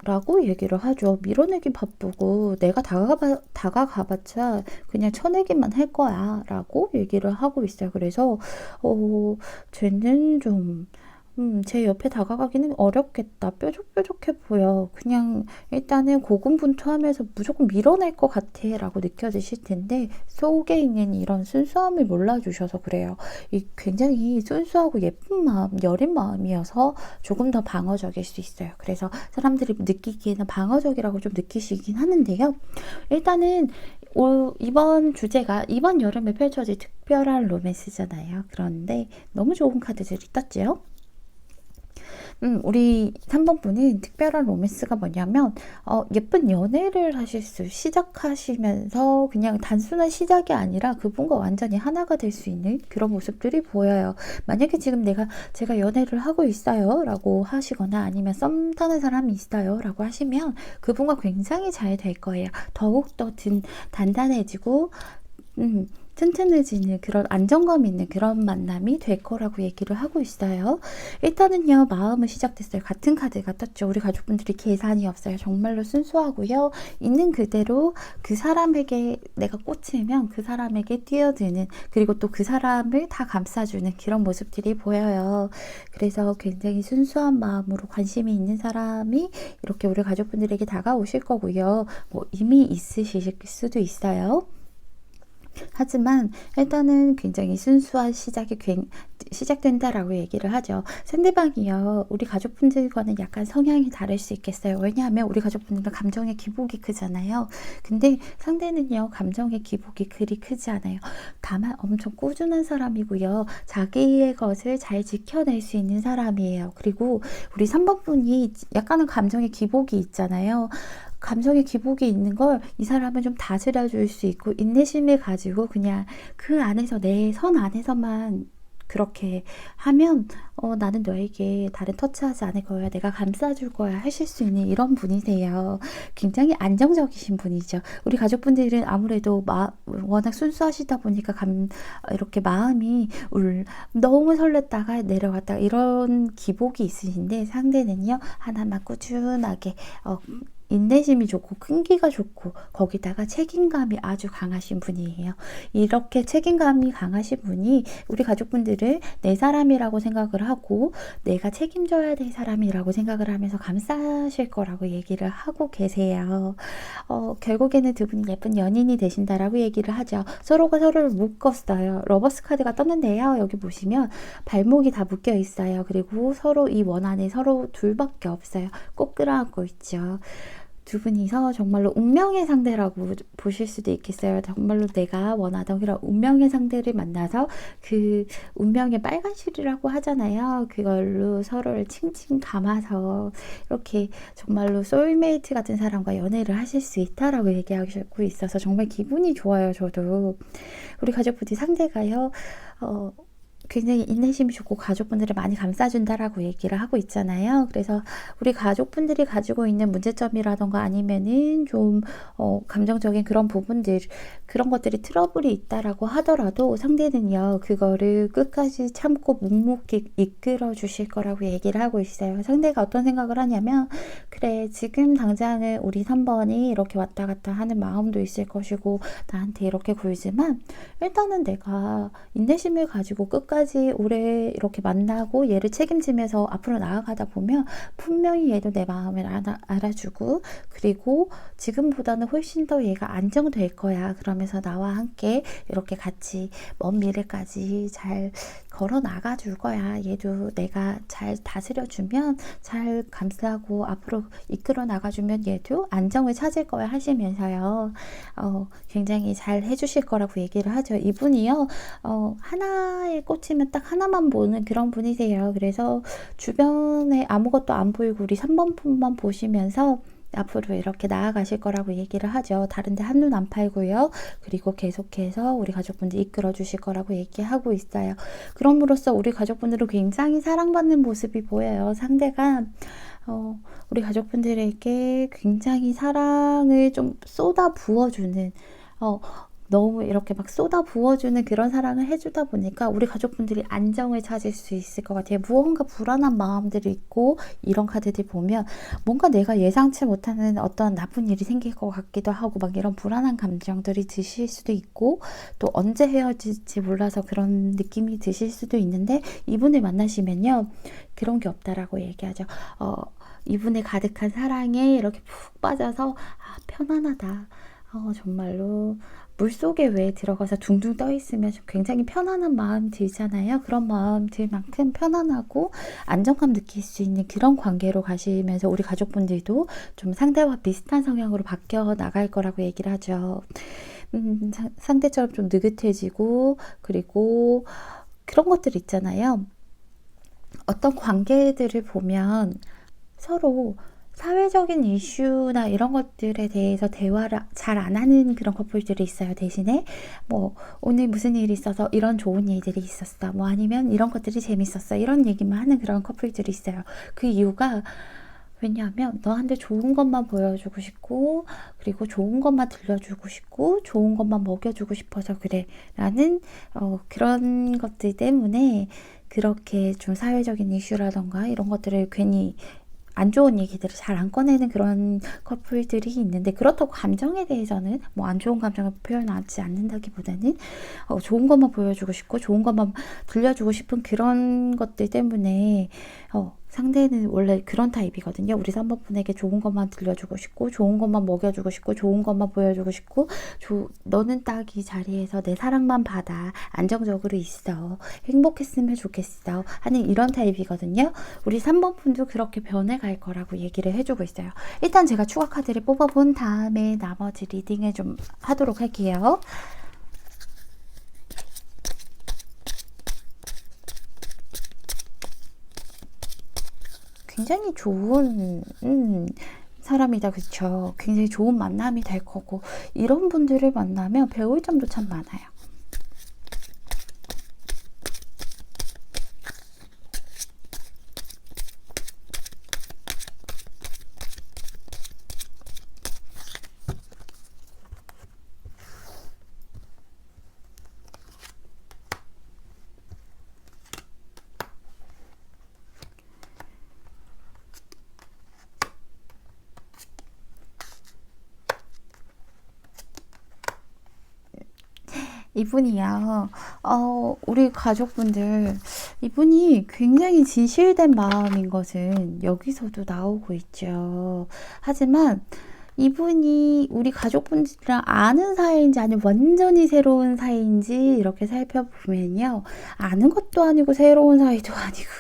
라고 얘기를 하죠. 밀어내기 바쁘고 내가 다가가봤자 그냥 쳐내기만 할 거야 라고 얘기를 하고 있어요. 그래서 쟤는 좀 제 옆에 다가가기는 어렵겠다. 뾰족뾰족해 보여. 그냥 일단은 고군분투하면서 무조건 밀어낼 것 같아 라고 느껴지실 텐데 속에 있는 이런 순수함을 몰라주셔서 그래요. 이 굉장히 순수하고 예쁜 마음, 여린 마음이어서 조금 더 방어적일 수 있어요. 그래서 사람들이 느끼기에는 방어적이라고 좀 느끼시긴 하는데요. 일단은 이번 주제가 이번 여름에 펼쳐질 특별한 로맨스잖아요. 그런데 너무 좋은 카드들이 떴죠. 우리 3번 분은 특별한 로맨스가 뭐냐면, 예쁜 연애를 시작하시면서 그냥 단순한 시작이 아니라 그분과 완전히 하나가 될 수 있는 그런 모습들이 보여요. 만약에 지금 제가 연애를 하고 있어요 라고 하시거나 아니면 썸 타는 사람이 있어요 라고 하시면 그분과 굉장히 잘 될 거예요. 더욱더 단단해지고, 튼튼해지는 그런 안정감 있는 그런 만남이 될 거라고 얘기를 하고 있어요. 일단은요, 마음은 시작됐어요. 같은 카드가 떴죠. 우리 가족분들이 계산이 없어요. 정말로 순수하고요. 있는 그대로 그 사람에게 내가 꽂히면 그 사람에게 뛰어드는 그리고 또 그 사람을 다 감싸주는 그런 모습들이 보여요. 그래서 굉장히 순수한 마음으로 관심이 있는 사람이 이렇게 우리 가족분들에게 다가오실 거고요. 뭐 이미 있으실 수도 있어요. 하지만 일단은 굉장히 순수한 시작된다라고 얘기를 하죠. 상대방이요, 우리 가족분들과는 약간 성향이 다를 수 있겠어요. 왜냐하면 우리 가족분들은 감정의 기복이 크잖아요. 근데 상대는요, 감정의 기복이 그리 크지 않아요. 다만 엄청 꾸준한 사람이고요. 자기의 것을 잘 지켜낼 수 있는 사람이에요. 그리고 우리 3번 분이 약간은 감정의 기복이 있잖아요. 감정의 기복이 있는 걸 이 사람은 좀 다스려 줄 수 있고 인내심을 가지고 그냥 그 안에서 내 선 안에서만 그렇게 하면 나는 너에게 다른 터치하지 않을 거야. 내가 감싸줄 거야. 하실 수 있는 이런 분이세요. 굉장히 안정적이신 분이죠. 우리 가족분들은 아무래도 워낙 순수하시다 보니까 이렇게 마음이 너무 설렜다가 내려갔다가 이런 기복이 있으신데 상대는요. 하나만 꾸준하게 인내심이 좋고 끈기가 좋고 거기다가 책임감이 아주 강하신 분이에요. 이렇게 책임감이 강하신 분이 우리 가족분들을 내 사람이라고 생각을 하고 내가 책임져야 될 사람이라고 생각을 하면서 감싸실 거라고 얘기를 하고 계세요. 결국에는 두 분 예쁜 연인이 되신다라고 얘기를 하죠. 서로가 서로를 묶었어요. 러버스 카드가 떴는데요. 여기 보시면 발목이 다 묶여 있어요. 그리고 서로 이 원 안에 서로 둘밖에 없어요. 꼭 끌어안고 있죠. 두 분이서 정말로 운명의 상대라고 보실 수도 있겠어요. 정말로 내가 원하던 그런 운명의 상대를 만나서 그 운명의 빨간 실이라고 하잖아요. 그걸로 서로를 칭칭 감아서 이렇게 정말로 소울메이트 같은 사람과 연애를 하실 수 있다라고 얘기하고 있어서 정말 기분이 좋아요. 저도 우리 가족분들 상대가요. 굉장히 인내심이 좋고 가족분들을 많이 감싸준다라고 얘기를 하고 있잖아요. 그래서 우리 가족분들이 가지고 있는 문제점이라던가 아니면은 좀 감정적인 그런 부분들 그런 것들이 트러블이 있다라고 하더라도 상대는요 그거를 끝까지 참고 묵묵히 이끌어 주실 거라고 얘기를 하고 있어요. 상대가 어떤 생각을 하냐면 그래 지금 당장은 우리 3번이 이렇게 왔다 갔다 하는 마음도 있을 것이고 나한테 이렇게 굴지만 일단은 내가 인내심을 가지고 끝까지 끝까지 오래 이렇게 만나고 얘를 책임지면서 앞으로 나아가다 보면 분명히 얘도 내 마음을 알아주고, 그리고 지금보다는 훨씬 더 얘가 안정될 거야. 그러면서 나와 함께 이렇게 같이 먼 미래까지 잘 걸어 나가 줄 거야. 얘도 내가 잘 다스려주면, 잘 감싸고 앞으로 이끌어 나가주면 얘도 안정을 찾을 거야 하시면서요. 굉장히 잘 해주실 거라고 얘기를 하죠. 이분이요, 하나에 꽂히면 딱 하나만 보는 그런 분이세요. 그래서 주변에 아무것도 안 보이고 우리 3번 분만 보시면서 앞으로 이렇게 나아가실 거라고 얘기를 하죠. 다른데 한눈 안 팔고요. 그리고 계속해서 우리 가족분들 이끌어 주실 거라고 얘기하고 있어요. 그럼으로써 우리 가족분들은 굉장히 사랑받는 모습이 보여요. 상대가 우리 가족분들에게 굉장히 사랑을 좀 쏟아 부어주는, 너무 이렇게 막 쏟아 부어주는 그런 사랑을 해주다 보니까 우리 가족분들이 안정을 찾을 수 있을 것 같아요. 무언가 불안한 마음들이 있고, 이런 카드들 보면 뭔가 내가 예상치 못하는 어떤 나쁜 일이 생길 것 같기도 하고, 막 이런 불안한 감정들이 드실 수도 있고, 또 언제 헤어질지 몰라서 그런 느낌이 드실 수도 있는데, 이분을 만나시면요, 그런 게 없다라고 얘기하죠. 이분의 가득한 사랑에 이렇게 푹 빠져서 편안하다. 정말로 물속에 왜 들어가서 둥둥 떠 있으면 굉장히 편안한 마음 들잖아요. 그런 마음 들 만큼 편안하고 안정감 느낄 수 있는 그런 관계로 가시면서 우리 가족분들도 좀 상대와 비슷한 성향으로 바뀌어 나갈 거라고 얘기를 하죠. 상대처럼 좀 느긋해지고, 그리고 그런 것들 있잖아요. 어떤 관계들을 보면 서로 사회적인 이슈나 이런 것들에 대해서 대화를 잘 안 하는 그런 커플들이 있어요. 대신에 뭐 오늘 무슨 일이 있어서 이런 좋은 일들이 있었어, 뭐 아니면 이런 것들이 재밌었어, 이런 얘기만 하는 그런 커플들이 있어요. 그 이유가 왜냐하면 너한테 좋은 것만 보여주고 싶고, 그리고 좋은 것만 들려주고 싶고, 좋은 것만 먹여주고 싶어서 그래 라는 그런 것들 때문에 그렇게 좀 사회적인 이슈라던가 이런 것들을 괜히 안 좋은 얘기들을 잘 안 꺼내는 그런 커플들이 있는데, 그렇다고 감정에 대해서는 뭐 안 좋은 감정을 표현하지 않는다기보다는 좋은 것만 보여주고 싶고 좋은 것만 들려주고 싶은 그런 것들 때문에 상대는 원래 그런 타입이거든요. 우리 3번 분에게 좋은 것만 들려주고 싶고, 좋은 것만 먹여주고 싶고, 좋은 것만 보여주고 싶고, 너는 딱 이 자리에서 내 사랑만 받아, 안정적으로 있어, 행복했으면 좋겠어 하는 이런 타입이거든요. 우리 3번 분도 그렇게 변해갈 거라고 얘기를 해주고 있어요. 일단 제가 추가 카드를 뽑아본 다음에 나머지 리딩을 좀 하도록 할게요. 굉장히 좋은 사람이다, 그쵸? 굉장히 좋은 만남이 될 거고, 이런 분들을 만나면 배울 점도 참 많아요. 이분이요, 우리 가족분들, 이분이 굉장히 진실된 마음인 것은 여기서도 나오고 있죠. 하지만 이분이 우리 가족분들이랑 아는 사이인지 아니면 완전히 새로운 사이인지 이렇게 살펴보면요, 아는 것도 아니고 새로운 사이도 아니고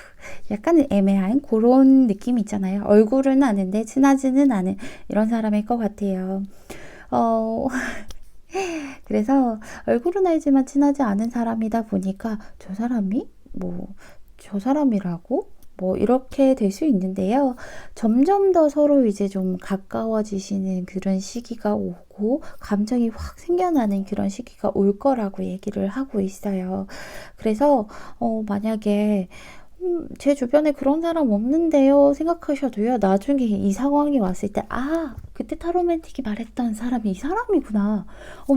약간 애매한 그런 느낌이 있잖아요. 얼굴은 아는데 친하지는 않은 이런 사람일 것 같아요. 그래서 얼굴은 알지만 친하지 않은 사람이다 보니까 저 사람이 뭐 저 사람이라고? 뭐 이렇게 될 수 있는데요. 점점 더 서로 이제 좀 가까워지시는 그런 시기가 오고, 감정이 확 생겨나는 그런 시기가 올 거라고 얘기를 하고 있어요. 그래서 만약에 제 주변에 그런 사람 없는데요 생각하셔도요, 나중에 이 상황이 왔을 때, 그때 타로맨틱이 말했던 사람이 이 사람이구나.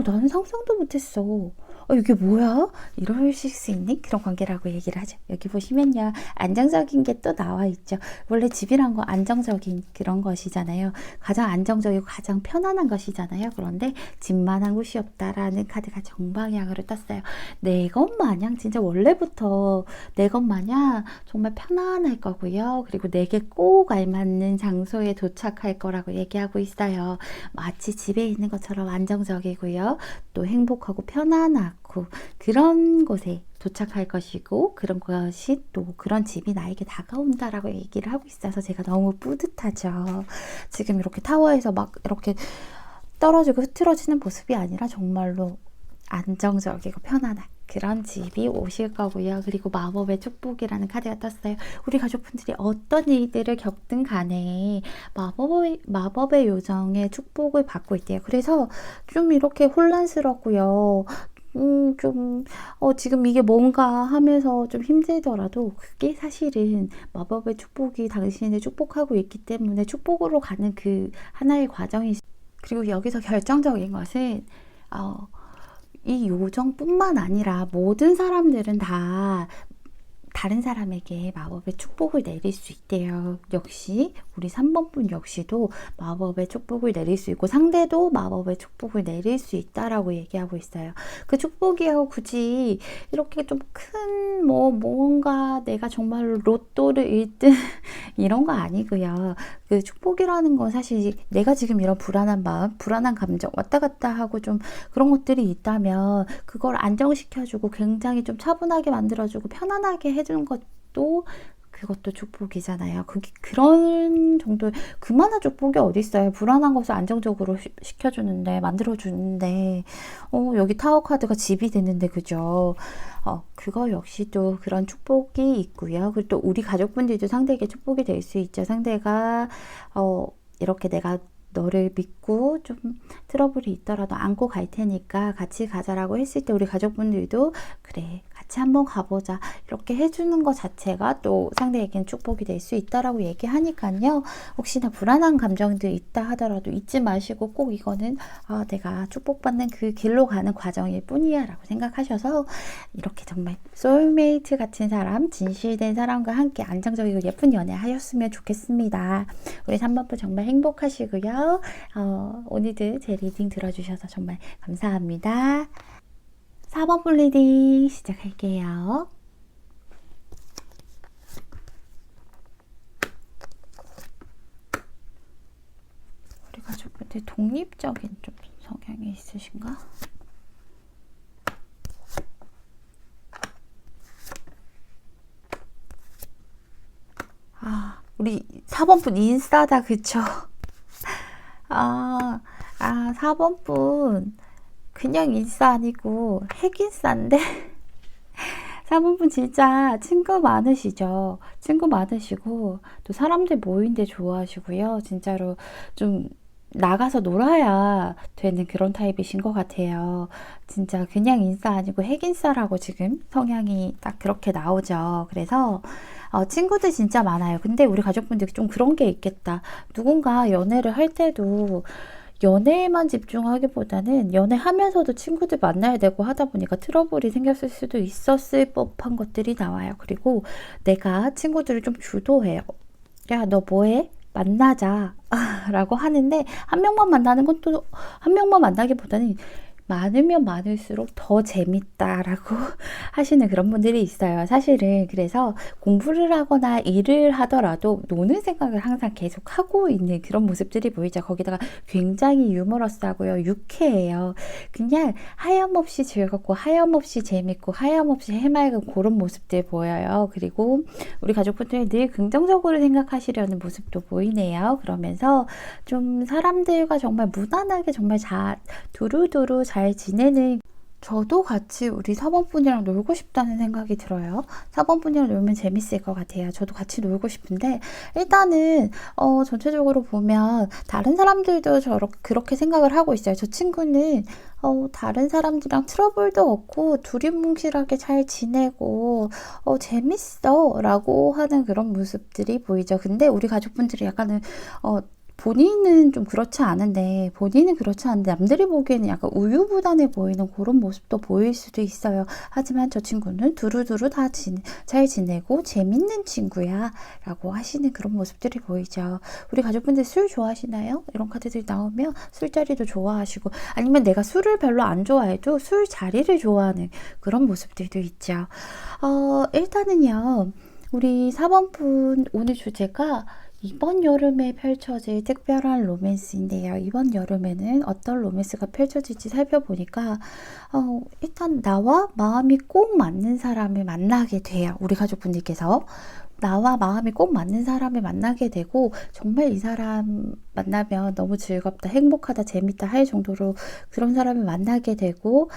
나는 상상도 못했어. 이게 뭐야? 이러실 수 있는 그런 관계라고 얘기를 하죠. 여기 보시면요. 안정적인 게 또 나와 있죠. 원래 집이란 거 안정적인 그런 것이잖아요. 가장 안정적이고 가장 편안한 것이잖아요. 그런데 집만한 곳이 없다라는 카드가 정방향으로 떴어요. 내 것 마냥 진짜 원래부터 내 것 마냥 정말 편안할 거고요. 그리고 내게 꼭 알맞는 장소에 도착할 거라고 얘기하고 있어요. 마치 집에 있는 것처럼 안정적이고요. 또 행복하고 편안하고 그런 곳에 도착할 것이고 그런 것이 또 그런 집이 나에게 다가온다라고 얘기를 하고 있어서 제가 너무 뿌듯하죠. 지금 이렇게 타워에서 막 이렇게 떨어지고 흐트러지는 모습이 아니라 정말로 안정적이고 편안한 그런 집이 오실 거고요. 그리고 마법의 축복이라는 카드가 떴어요. 우리 가족분들이 어떤 일들을 겪든 간에 마법의 요정의 축복을 받고 있대요. 그래서 좀 이렇게 혼란스럽고요. 지금 이게 뭔가 하면서 좀 힘들더라도 그게 사실은 마법의 축복이 당신을 축복하고 있기 때문에 축복으로 가는 그 하나의 과정이 그리고 여기서 결정적인 것은 이 요정뿐만 아니라 모든 사람들은 다 다른 사람에게 마법의 축복을 내릴 수 있대요. 역시 우리 3번분 역시도 마법의 축복을 내릴 수 있고 상대도 마법의 축복을 내릴 수 있다라고 얘기하고 있어요. 그 축복이요 굳이 이렇게 좀 큰 뭔가 내가 정말 로또를 1등 이런 거 아니고요. 그 축복이라는 건 사실 내가 지금 이런 불안한 마음, 불안한 감정 왔다 갔다 하고 좀 그런 것들이 있다면 그걸 안정시켜주고 굉장히 좀 차분하게 만들어주고 편안하게 해주는 것도 그것도 축복이잖아요. 그런 정도의 그만한 축복이 어디 있어요. 불안한 것을 안정적으로 시켜주는데 만들어주는데 여기 타워 카드가 집이 되는데 그죠? 그거 역시 또 그런 축복이 있고요. 그리고 또 우리 가족분들도 상대에게 축복이 될 수 있죠. 상대가 이렇게 내가 너를 믿고 좀 트러블이 있더라도 안고 갈 테니까 같이 가자라고 했을 때 우리 가족분들도 그래 같이 한번 가보자 이렇게 해주는 것 자체가 또 상대에겐 축복이 될 수 있다라고 얘기하니까요. 혹시나 불안한 감정들 있다 하더라도 잊지 마시고 꼭 이거는 내가 축복받는 그 길로 가는 과정일 뿐이야 라고 생각하셔서 이렇게 정말 소울메이트 같은 사람, 진실된 사람과 함께 안정적이고 예쁜 연애 하셨으면 좋겠습니다. 우리 3번분 정말 행복하시고요. 오늘도 제 리딩 들어주셔서 정말 감사합니다. 4번분 리딩 시작할게요. 우리 가족분들 독립적인 좀 성향이 있으신가? 우리 4번분 인싸다 그쵸? 4번분 그냥 인싸 아니고 핵인싸인데 4번분 진짜 친구 많으시죠? 친구 많으시고 또 사람들 모이는데 좋아하시고요. 진짜로 좀 나가서 놀아야 되는 그런 타입이신 것 같아요. 진짜 그냥 인싸 아니고 핵인싸라고 지금 성향이 딱 그렇게 나오죠. 그래서 친구들 진짜 많아요. 근데 우리 가족분들이 좀 그런 게 있겠다. 누군가 연애를 할 때도 연애에만 집중하기보다는 연애하면서도 친구들 만나야 되고 하다 보니까 트러블이 생겼을 수도 있었을 법한 것들이 나와요. 그리고 내가 친구들을 좀 주도해요. 야, 너 뭐해? 만나자 라고 하는데 한 명만 만나는 건 또 한 명만 만나기보다는 많으면 많을수록 더 재밌다라고 하시는 그런 분들이 있어요. 사실은 그래서 공부를 하거나 일을 하더라도 노는 생각을 항상 계속 하고 있는 그런 모습들이 보이죠. 거기다가 굉장히 유머러스하고요. 유쾌해요. 그냥 하염없이 즐겁고 하염없이 재밌고 하염없이 해맑은 그런 모습들 보여요. 그리고 우리 가족분들 늘 긍정적으로 생각하시려는 모습도 보이네요. 그러면서 좀 사람들과 정말 무난하게 정말 두루두루 잘 지내는 저도 같이 우리 4번분이랑 놀고 싶다는 생각이 들어요. 4번분이랑 놀면 재밌을 것 같아요. 저도 같이 놀고 싶은데 일단은 전체적으로 보면 다른 사람들도 그렇게 생각을 하고 있어요. 저 친구는 다른 사람들이랑 트러블도 없고 두리뭉실하게 잘 지내고 재밌어 라고 하는 그런 모습들이 보이죠. 근데 우리 가족분들이 약간은 본인은 좀 그렇지 않은데, 본인은 그렇지 않은데 남들이 보기에는 약간 우유부단해 보이는 그런 모습도 보일 수도 있어요. 하지만 저 친구는 두루두루 다 잘 지내고 재밌는 친구야 라고 하시는 그런 모습들이 보이죠. 우리 가족분들 술 좋아하시나요? 이런 카드들이 나오면 술자리도 좋아하시고, 아니면 내가 술을 별로 안 좋아해도 술자리를 좋아하는 그런 모습들도 있죠. 일단은요, 우리 4번분 오늘 주제가 이번 여름에 펼쳐질 특별한 로맨스인데요. 이번 여름에는 어떤 로맨스가 펼쳐질지 살펴보니까 일단 나와 마음이 꼭 맞는 사람을 만나게 돼요. 우리 가족분들께서 나와 마음이 꼭 맞는 사람을 만나게 되고, 정말 이 사람 만나면 너무 즐겁다, 행복하다, 재밌다 할 정도로 그런 사람을 만나게 되고,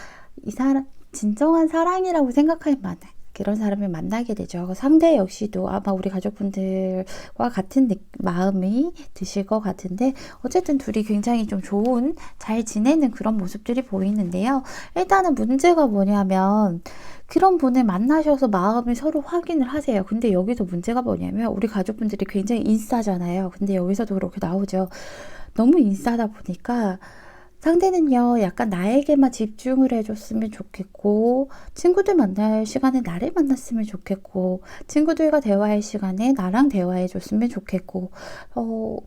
이 사람 진정한 사랑이라고 생각할 만한 그런 사람을 만나게 되죠. 상대 역시도 아마 우리 가족분들과 같은 마음이 드실 것 같은데, 어쨌든 둘이 굉장히 좀 좋은, 잘 지내는 그런 모습들이 보이는데요. 일단은 문제가 뭐냐면, 그런 분을 만나셔서 마음을 서로 확인을 하세요. 근데 여기서 문제가 뭐냐면, 우리 가족분들이 굉장히 인싸잖아요. 근데 여기서도 그렇게 나오죠. 너무 인싸다 보니까 상대는요, 약간 나에게만 집중을 해줬으면 좋겠고, 친구들 만날 시간에 나를 만났으면 좋겠고, 친구들과 대화할 시간에 나랑 대화해줬으면 좋겠고,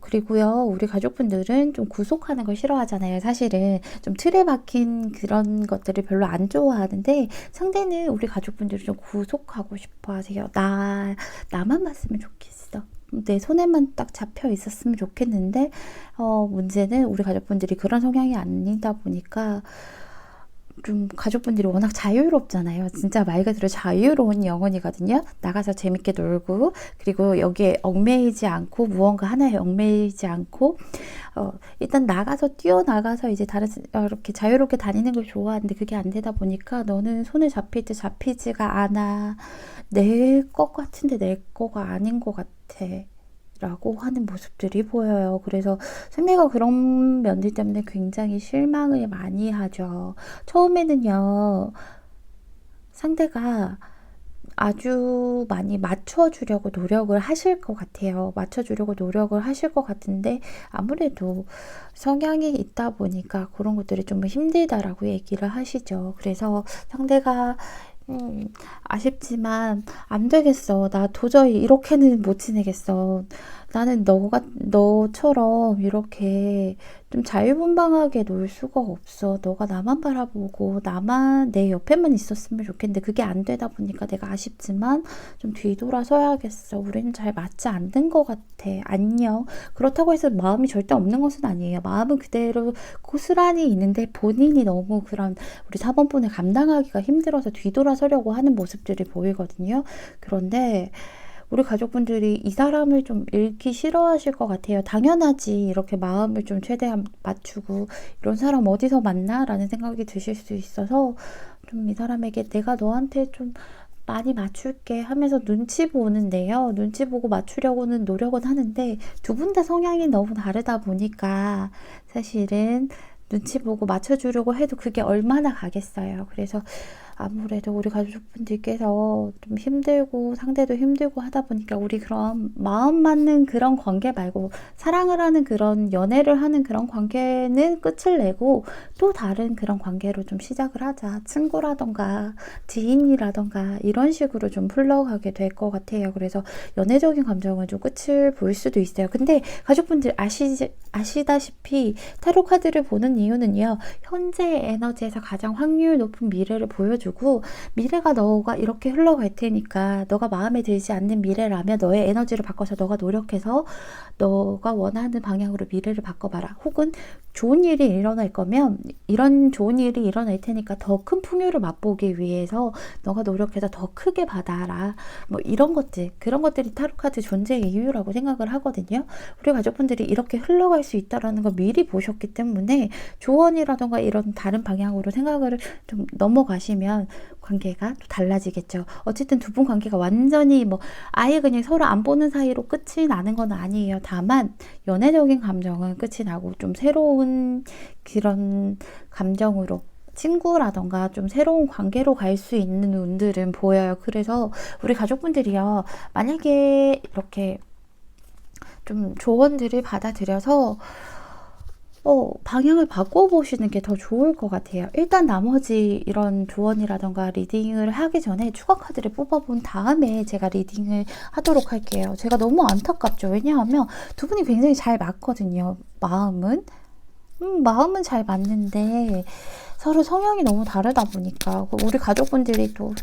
그리고요, 우리 가족분들은 좀 구속하는 걸 싫어하잖아요. 사실은 좀 틀에 박힌 그런 것들을 별로 안 좋아하는데, 상대는 우리 가족분들이 좀 구속하고 싶어 하세요. 나만 봤으면 좋겠어. 내 손에만 딱 잡혀 있었으면 좋겠는데, 문제는 우리 가족분들이 그런 성향이 아니다 보니까 좀 가족분들이 워낙 자유롭잖아요. 진짜 말 그대로 자유로운 영혼이거든요. 나가서 재밌게 놀고, 그리고 여기에 얽매이지 않고, 무언가 하나에 얽매이지 않고, 일단 나가서 뛰어나가서 이제 다른 이렇게 자유롭게 다니는 걸 좋아하는데, 그게 안 되다 보니까 너는 손에 잡힐 때 잡히지가 않아. 내 것 같은데 내 거가 아닌 것 같아. 라고 하는 모습들이 보여요. 그래서 승리가 그런 면들 때문에 굉장히 실망을 많이 하죠. 처음에는요, 상대가 아주 많이 맞춰주려고 노력을 하실 것 같아요. 맞춰주려고 노력을 하실 것 같은데, 아무래도 성향이 있다 보니까 그런 것들이 좀 힘들다라고 얘기를 하시죠. 그래서 상대가 아쉽지만 안 되겠어. 나 도저히 이렇게는 못 지내겠어. 나는 너처럼 이렇게 좀 자유분방하게 놀 수가 없어. 너가 나만 바라보고 나만 내 옆에만 있었으면 좋겠는데 그게 안 되다 보니까 내가 아쉽지만 좀 뒤돌아서야겠어. 우리는 잘 맞지 않는 것 같아. 안녕. 그렇다고 해서 마음이 절대 없는 것은 아니에요. 마음은 그대로 고스란히 있는데 본인이 너무 그런 우리 4번분을 감당하기가 힘들어서 뒤돌아서려고 하는 모습들이 보이거든요. 그런데 우리 가족분들이 이 사람을 좀 잃기 싫어하실 것 같아요. 당연하지. 이렇게 마음을 좀 최대한 맞추고 이런 사람 어디서 만나? 라는 생각이 드실 수 있어서 좀 이 사람에게 내가 너한테 좀 많이 맞출게 하면서 눈치 보는데요. 눈치 보고 맞추려고는 노력은 하는데 두 분 다 성향이 너무 다르다 보니까 사실은 눈치 보고 맞춰주려고 해도 그게 얼마나 가겠어요. 그래서 아무래도 우리 가족분들께서 좀 힘들고 상대도 힘들고 하다 보니까 우리 그런 마음 맞는 그런 관계 말고 사랑을 하는 그런 연애를 하는 그런 관계는 끝을 내고 또 다른 그런 관계로 좀 시작을 하자. 친구라던가 지인이라던가 이런 식으로 좀 흘러가게 될 것 같아요. 그래서 연애적인 감정은 좀 끝을 볼 수도 있어요. 근데 가족분들 아시다시피 타로 카드를 보는 이유는요. 현재 에너지에서 가장 확률 높은 미래를 보여주고 미래가 너가 이렇게 흘러갈 테니까 너가 마음에 들지 않는 미래라면 너의 에너지를 바꿔서 너가 노력해서 너가 원하는 방향으로 미래를 바꿔봐라. 혹은 좋은 일이 일어날 거면 이런 좋은 일이 일어날 테니까 더 큰 풍요를 맛보기 위해서 너가 노력해서 더 크게 받아라. 뭐 이런 것들, 그런 것들이 타로카드 존재의 이유라고 생각을 하거든요. 우리 가족분들이 이렇게 흘러갈 수 있다는 걸 미리 보셨기 때문에 조언이라던가 이런 다른 방향으로 생각을 좀 넘어가시면 관계가 또 달라지겠죠. 어쨌든 두 분 관계가 완전히 뭐 아예 그냥 서로 안 보는 사이로 끝이 나는 건 아니에요. 다만 연애적인 감정은 끝이 나고 좀 새로운 그런 감정으로 친구라던가 좀 새로운 관계로 갈 수 있는 운들은 보여요. 그래서 우리 가족분들이요, 만약에 이렇게 좀 조언들을 받아들여서 방향을 바꿔보시는 게 더 좋을 것 같아요. 일단 나머지 이런 조언이라던가 리딩을 하기 전에 추가 카드를 뽑아본 다음에 제가 리딩을 하도록 할게요. 제가 너무 안타깝죠. 왜냐하면 두 분이 굉장히 잘 맞거든요. 마음은 잘 맞는데 서로 성향이 너무 다르다 보니까 우리 가족분들이 또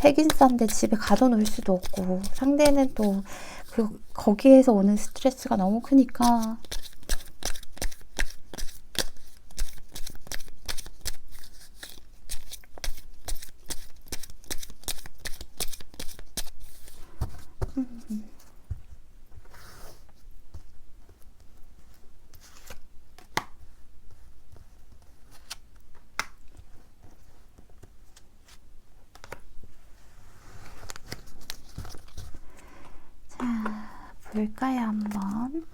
핵인싸인데 집에 가둬놓을 수도 없고 상대는 또 거기에서 오는 스트레스가 너무 크니까 볼까요, 한번?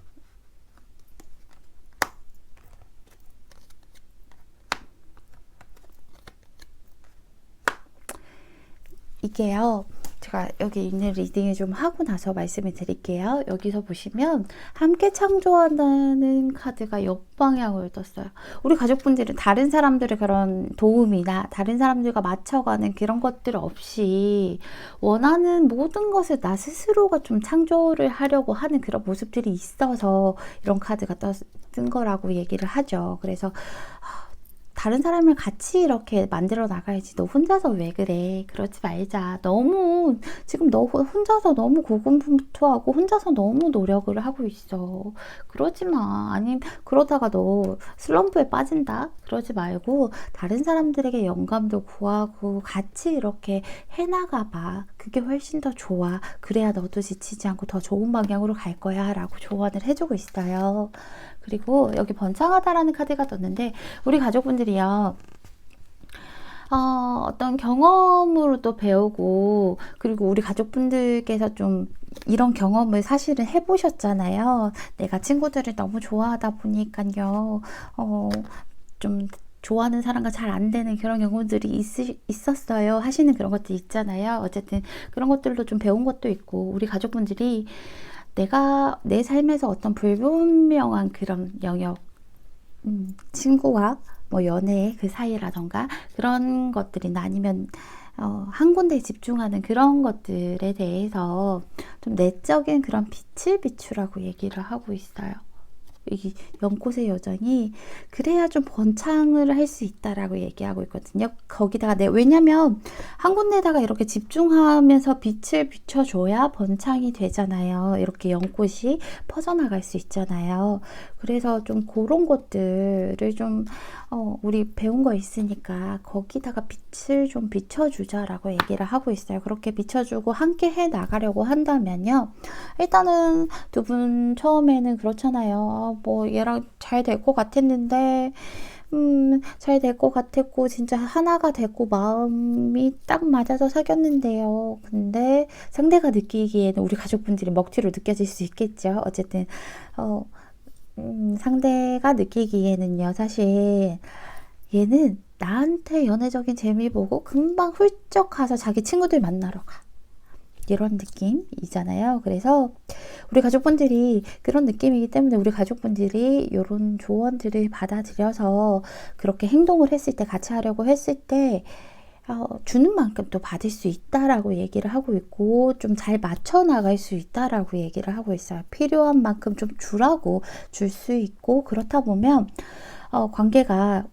이게요, 제가 여기 있는 리딩을 좀 하고 나서 말씀을 드릴게요. 여기서 보시면 함께 창조한다는 카드가 옆방향으로 떴어요. 우리 가족분들은 다른 사람들의 그런 도움이나 다른 사람들과 맞춰가는 그런 것들 없이 원하는 모든 것을 나 스스로가 좀 창조를 하려고 하는 그런 모습들이 있어서 이런 카드가 뜬 거라고 얘기를 하죠. 그래서 다른 사람을 같이 이렇게 만들어 나가야지. 너 혼자서 왜 그래? 그러지 말자. 지금 너 혼자서 너무 고군분투하고 혼자서 너무 노력을 하고 있어. 그러지 마. 아니, 그러다가 너 슬럼프에 빠진다? 그러지 말고 다른 사람들에게 영감도 구하고 같이 이렇게 해나가 봐. 그게 훨씬 더 좋아. 그래야 너도 지치지 않고 더 좋은 방향으로 갈 거야. 라고 조언을 해주고 있어요. 그리고 여기 번창하다라는 카드가 떴는데 우리 가족분들이요. 어떤 경험으로 또 배우고 그리고 우리 가족분들께서 좀 이런 경험을 사실은 해보셨잖아요. 내가 친구들을 너무 좋아하다 보니까요. 좀 좋아하는 사람과 잘 안 되는 그런 경우들이 있었어요. 하시는 그런 것들 있잖아요. 어쨌든 그런 것들로 좀 배운 것도 있고 우리 가족분들이 내가 내 삶에서 어떤 불분명한 그런 영역, 친구와 뭐 연애의 그 사이라던가 그런 것들이나 아니면 한 군데에 집중하는 그런 것들에 대해서 좀 내적인 그런 빛을 비추라고 얘기를 하고 있어요. 이 연꽃의 여정이 그래야 좀 번창을 할 수 있다라고 얘기하고 있거든요. 거기다가 왜냐면 한 군데다가 이렇게 집중하면서 빛을 비춰줘야 번창이 되잖아요. 이렇게 연꽃이 퍼져나갈 수 있잖아요. 그래서 좀 그런 것들을 좀 우리 배운 거 있으니까 거기다가 빛을 좀 비춰주자라고 얘기를 하고 있어요. 그렇게 비춰주고 함께 해 나가려고 한다면요. 일단은 두 분 처음에는 그렇잖아요. 뭐 얘랑 잘 될 것 같았는데 잘 될 것 같았고 진짜 하나가 됐고 마음이 딱 맞아서 사귀었는데요. 근데 상대가 느끼기에는 우리 가족분들이 먹튀로 느껴질 수 있겠죠. 어쨌든 상대가 느끼기에는요. 사실 얘는 나한테 연애적인 재미 보고 금방 훌쩍 가서 자기 친구들 만나러 가. 이런 느낌이잖아요. 그래서 우리 가족분들이 그런 느낌이기 때문에 우리 가족분들이 이런 조언들을 받아들여서 그렇게 행동을 했을 때 같이 하려고 했을 때 주는 만큼 또 받을 수 있다라고 얘기를 하고 있고 좀 잘 맞춰 나갈 수 있다라고 얘기를 하고 있어요. 필요한 만큼 좀 주라고 줄 수 있고 그렇다 보면 관계가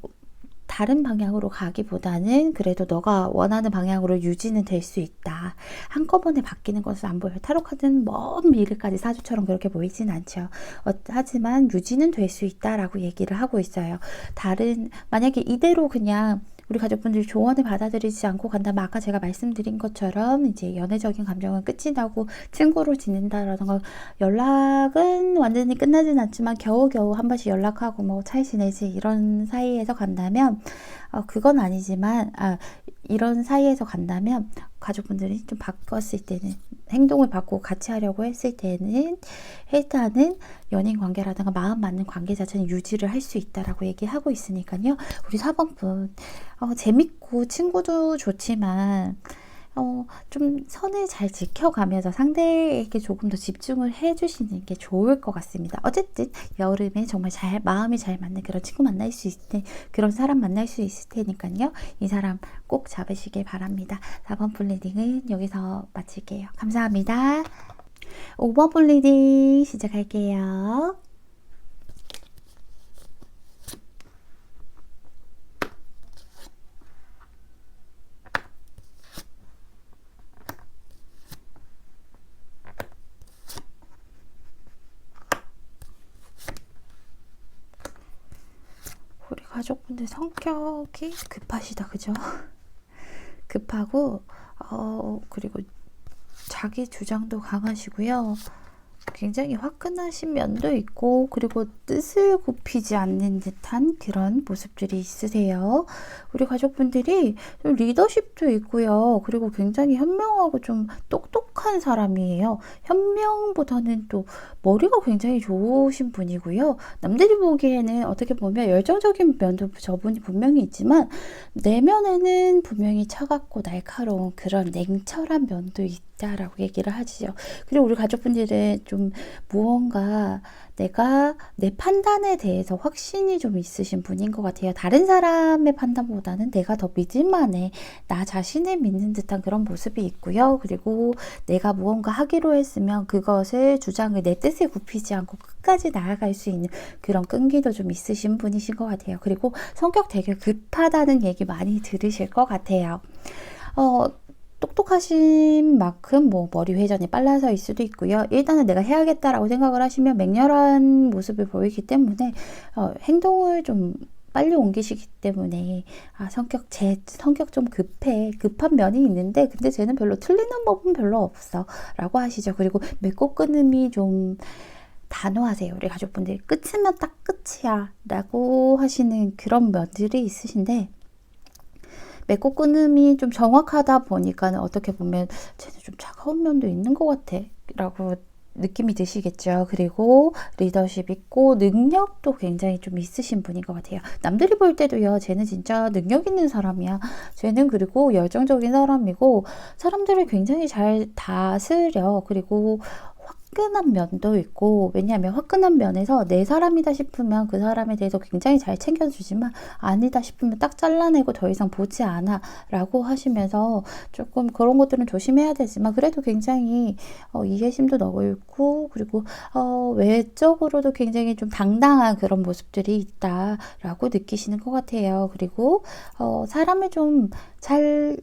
다른 방향으로 가기보다는 그래도 너가 원하는 방향으로 유지는 될 수 있다. 한꺼번에 바뀌는 것은 안 보여요. 타로 카드는 먼 미래까지 사주처럼 그렇게 보이진 않죠. 하지만 유지는 될 수 있다라고 얘기를 하고 있어요. 만약에 이대로 그냥 우리 가족분들이 조언을 받아들이지 않고 간다면 아까 제가 말씀드린 것처럼 이제 연애적인 감정은 끝이 나고 친구로 지낸다라던가 연락은 완전히 끝나진 않지만 겨우겨우 한 번씩 연락하고 뭐 잘 지내지 이런 사이에서 간다면 그건 아니지만 이런 사이에서 간다면 가족분들이 좀 바꿨을 때는 행동을 바꾸고 같이 하려고 했을 때는 일단은 연인 관계라든가 마음 맞는 관계 자체는 유지를 할 수 있다라고 얘기하고 있으니까요. 우리 4번분 재밌고 친구도 좋지만 좀 선을 잘 지켜가면서 상대에게 조금 더 집중을 해주시는 게 좋을 것 같습니다. 어쨌든 여름에 정말 마음이 잘 맞는 그런 친구 만날 수 있을 때, 그런 사람 만날 수 있을 테니까요. 이 사람 꼭 잡으시길 바랍니다. 4번 풀 리딩은 여기서 마칠게요. 감사합니다. 5번 풀 리딩 시작할게요. 우리 가족분들 성격이 급하시다, 그죠? 급하고, 그리고 자기 주장도 강하시고요. 굉장히 화끈하신 면도 있고, 그리고 뜻을 굽히지 않는 듯한 그런 모습들이 있으세요. 우리 가족분들이 좀 리더십도 있고요. 그리고 굉장히 현명하고 좀 똑똑한 사람이에요. 현명보다는 또 머리가 굉장히 좋으신 분이고요. 남들이 보기에는 어떻게 보면 열정적인 면도 저분이 분명히 있지만, 내면에는 분명히 차갑고 날카로운 그런 냉철한 면도 있다라고 얘기를 하시죠. 그리고 우리 가족분들은 좀 무언가 내가 내 판단에 대해서 확신이 좀 있으신 분인 것 같아요. 다른 사람의 판단보다는 내가 더 믿을만해. 나 자신을 믿는 듯한 그런 모습이 있고요. 그리고 내가 무언가 하기로 했으면 그것을 주장을 내 뜻에 굽히지 않고 끝까지 나아갈 수 있는 그런 끈기도 좀 있으신 분이신 것 같아요. 그리고 성격 되게 급하다는 얘기 많이 들으실 것 같아요. 똑똑하신 만큼 뭐 머리 회전이 빨라서일 수도 있고요. 일단은 내가 해야겠다라고 생각을 하시면 맹렬한 모습을 보이기 때문에 행동을 좀 빨리 옮기시기 때문에 제 성격 좀 급한 면이 있는데 근데 쟤는 별로 틀리는 법은 별로 없어 라고 하시죠. 그리고 맺고 끊음이 좀 단호하세요. 우리 가족분들이 끝이면 딱 끝이야 라고 하시는 그런 면들이 있으신데, 맺고 끊음이 좀 정확하다 보니까 어떻게 보면 쟤는 좀 차가운 면도 있는 것 같아 라고 느낌이 드시겠죠. 그리고 리더십 있고 능력도 굉장히 좀 있으신 분인 것 같아요. 남들이 볼 때도요, 쟤는 진짜 능력 있는 사람이야. 쟤는 그리고 열정적인 사람이고 사람들을 굉장히 잘 다스려. 그리고 화끈한 면도 있고, 왜냐하면 화끈한 면에서 내 사람이다 싶으면 그 사람에 대해서 굉장히 잘 챙겨주지만 아니다 싶으면 딱 잘라내고 더 이상 보지 않아 라고 하시면서 조금 그런 것들은 조심해야 되지만 그래도 굉장히 이해심도 넓고, 그리고 외적으로도 굉장히 좀 당당한 그런 모습들이 있다라고 느끼시는 것 같아요. 그리고 사람을 좀 잘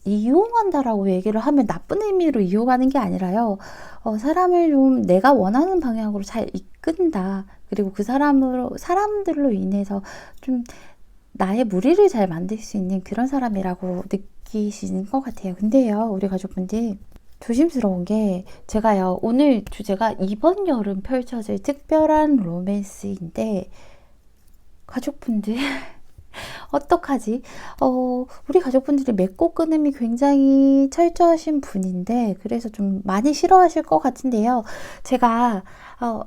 이용한다라고 얘기를 하면 나쁜 의미로 이용하는 게 아니라요. 사람을 좀 내가 원하는 방향으로 잘 이끈다. 그리고 그 사람들로 인해서 좀 나의 무리를 잘 만들 수 있는 그런 사람이라고 느끼시는 것 같아요. 근데요, 우리 가족분들 조심스러운 게, 제가요, 오늘 주제가 이번 여름 펼쳐질 특별한 로맨스인데, 가족분들 어떡하지? 우리 가족분들이 맺고 끊음이 굉장히 철저하신 분인데, 그래서 좀 많이 싫어하실 것 같은데요. 제가,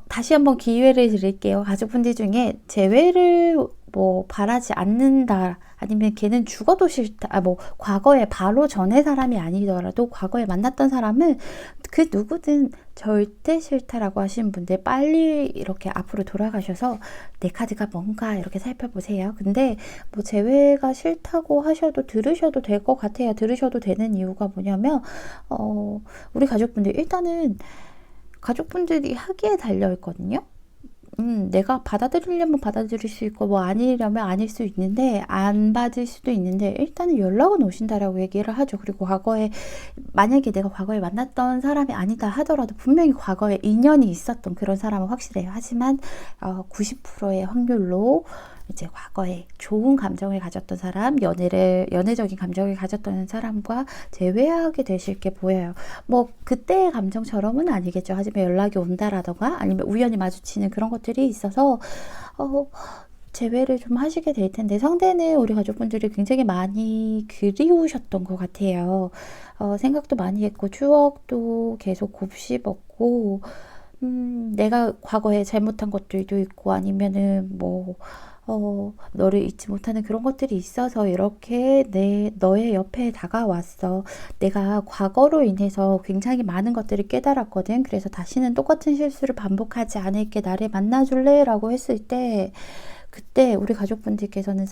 다시 한번 기회를 드릴게요. 가족분들 중에 재회를 뭐 바라지 않는다, 아니면 걔는 죽어도 싫다, 뭐 과거에 바로 전의 사람이 아니더라도 과거에 만났던 사람은 그 누구든 절대 싫다라고 하시는 분들 빨리 이렇게 앞으로 돌아가셔서 내 카드가 뭔가 이렇게 살펴보세요. 근데 뭐 재회가 싫다고 하셔도 들으셔도 될 것 같아요. 들으셔도 되는 이유가 뭐냐면 우리 가족분들 일단은 가족분들이 하기에 달려 있거든요. 내가 받아들이려면 받아들일 수 있고, 뭐 아니려면 아닐 수 있는데, 안 받을 수도 있는데, 일단은 연락은 오신다라고 얘기를 하죠. 그리고 만약에 내가 과거에 만났던 사람이 아니다 하더라도 분명히 과거에 인연이 있었던 그런 사람은 확실해요. 하지만 90%의 확률로 이제 과거에 좋은 감정을 가졌던 사람, 연애적인 감정을 가졌던 사람과 재회하게 되실 게 보여요. 뭐 그때의 감정처럼은 아니겠죠. 하지만 연락이 온다라던가 아니면 우연히 마주치는 그런 것들이 있어서 재회를 좀 하시게 될 텐데, 상대는 우리 가족분들이 굉장히 많이 그리우셨던 것 같아요. 생각도 많이 했고 추억도 계속 곱씹었고, 내가 과거에 잘못한 것들도 있고, 아니면은 뭐 너를 잊지 못하는 그런 것들이 있어서 이렇게 너의 옆에 다가왔어. 내가 과거로 인해서 굉장히 많은 것들을 깨달았거든. 그래서 다시는 똑같은 실수를 반복하지 않을게. 나를 만나줄래? 라고 했을 때, 그때 우리 가족분들께서는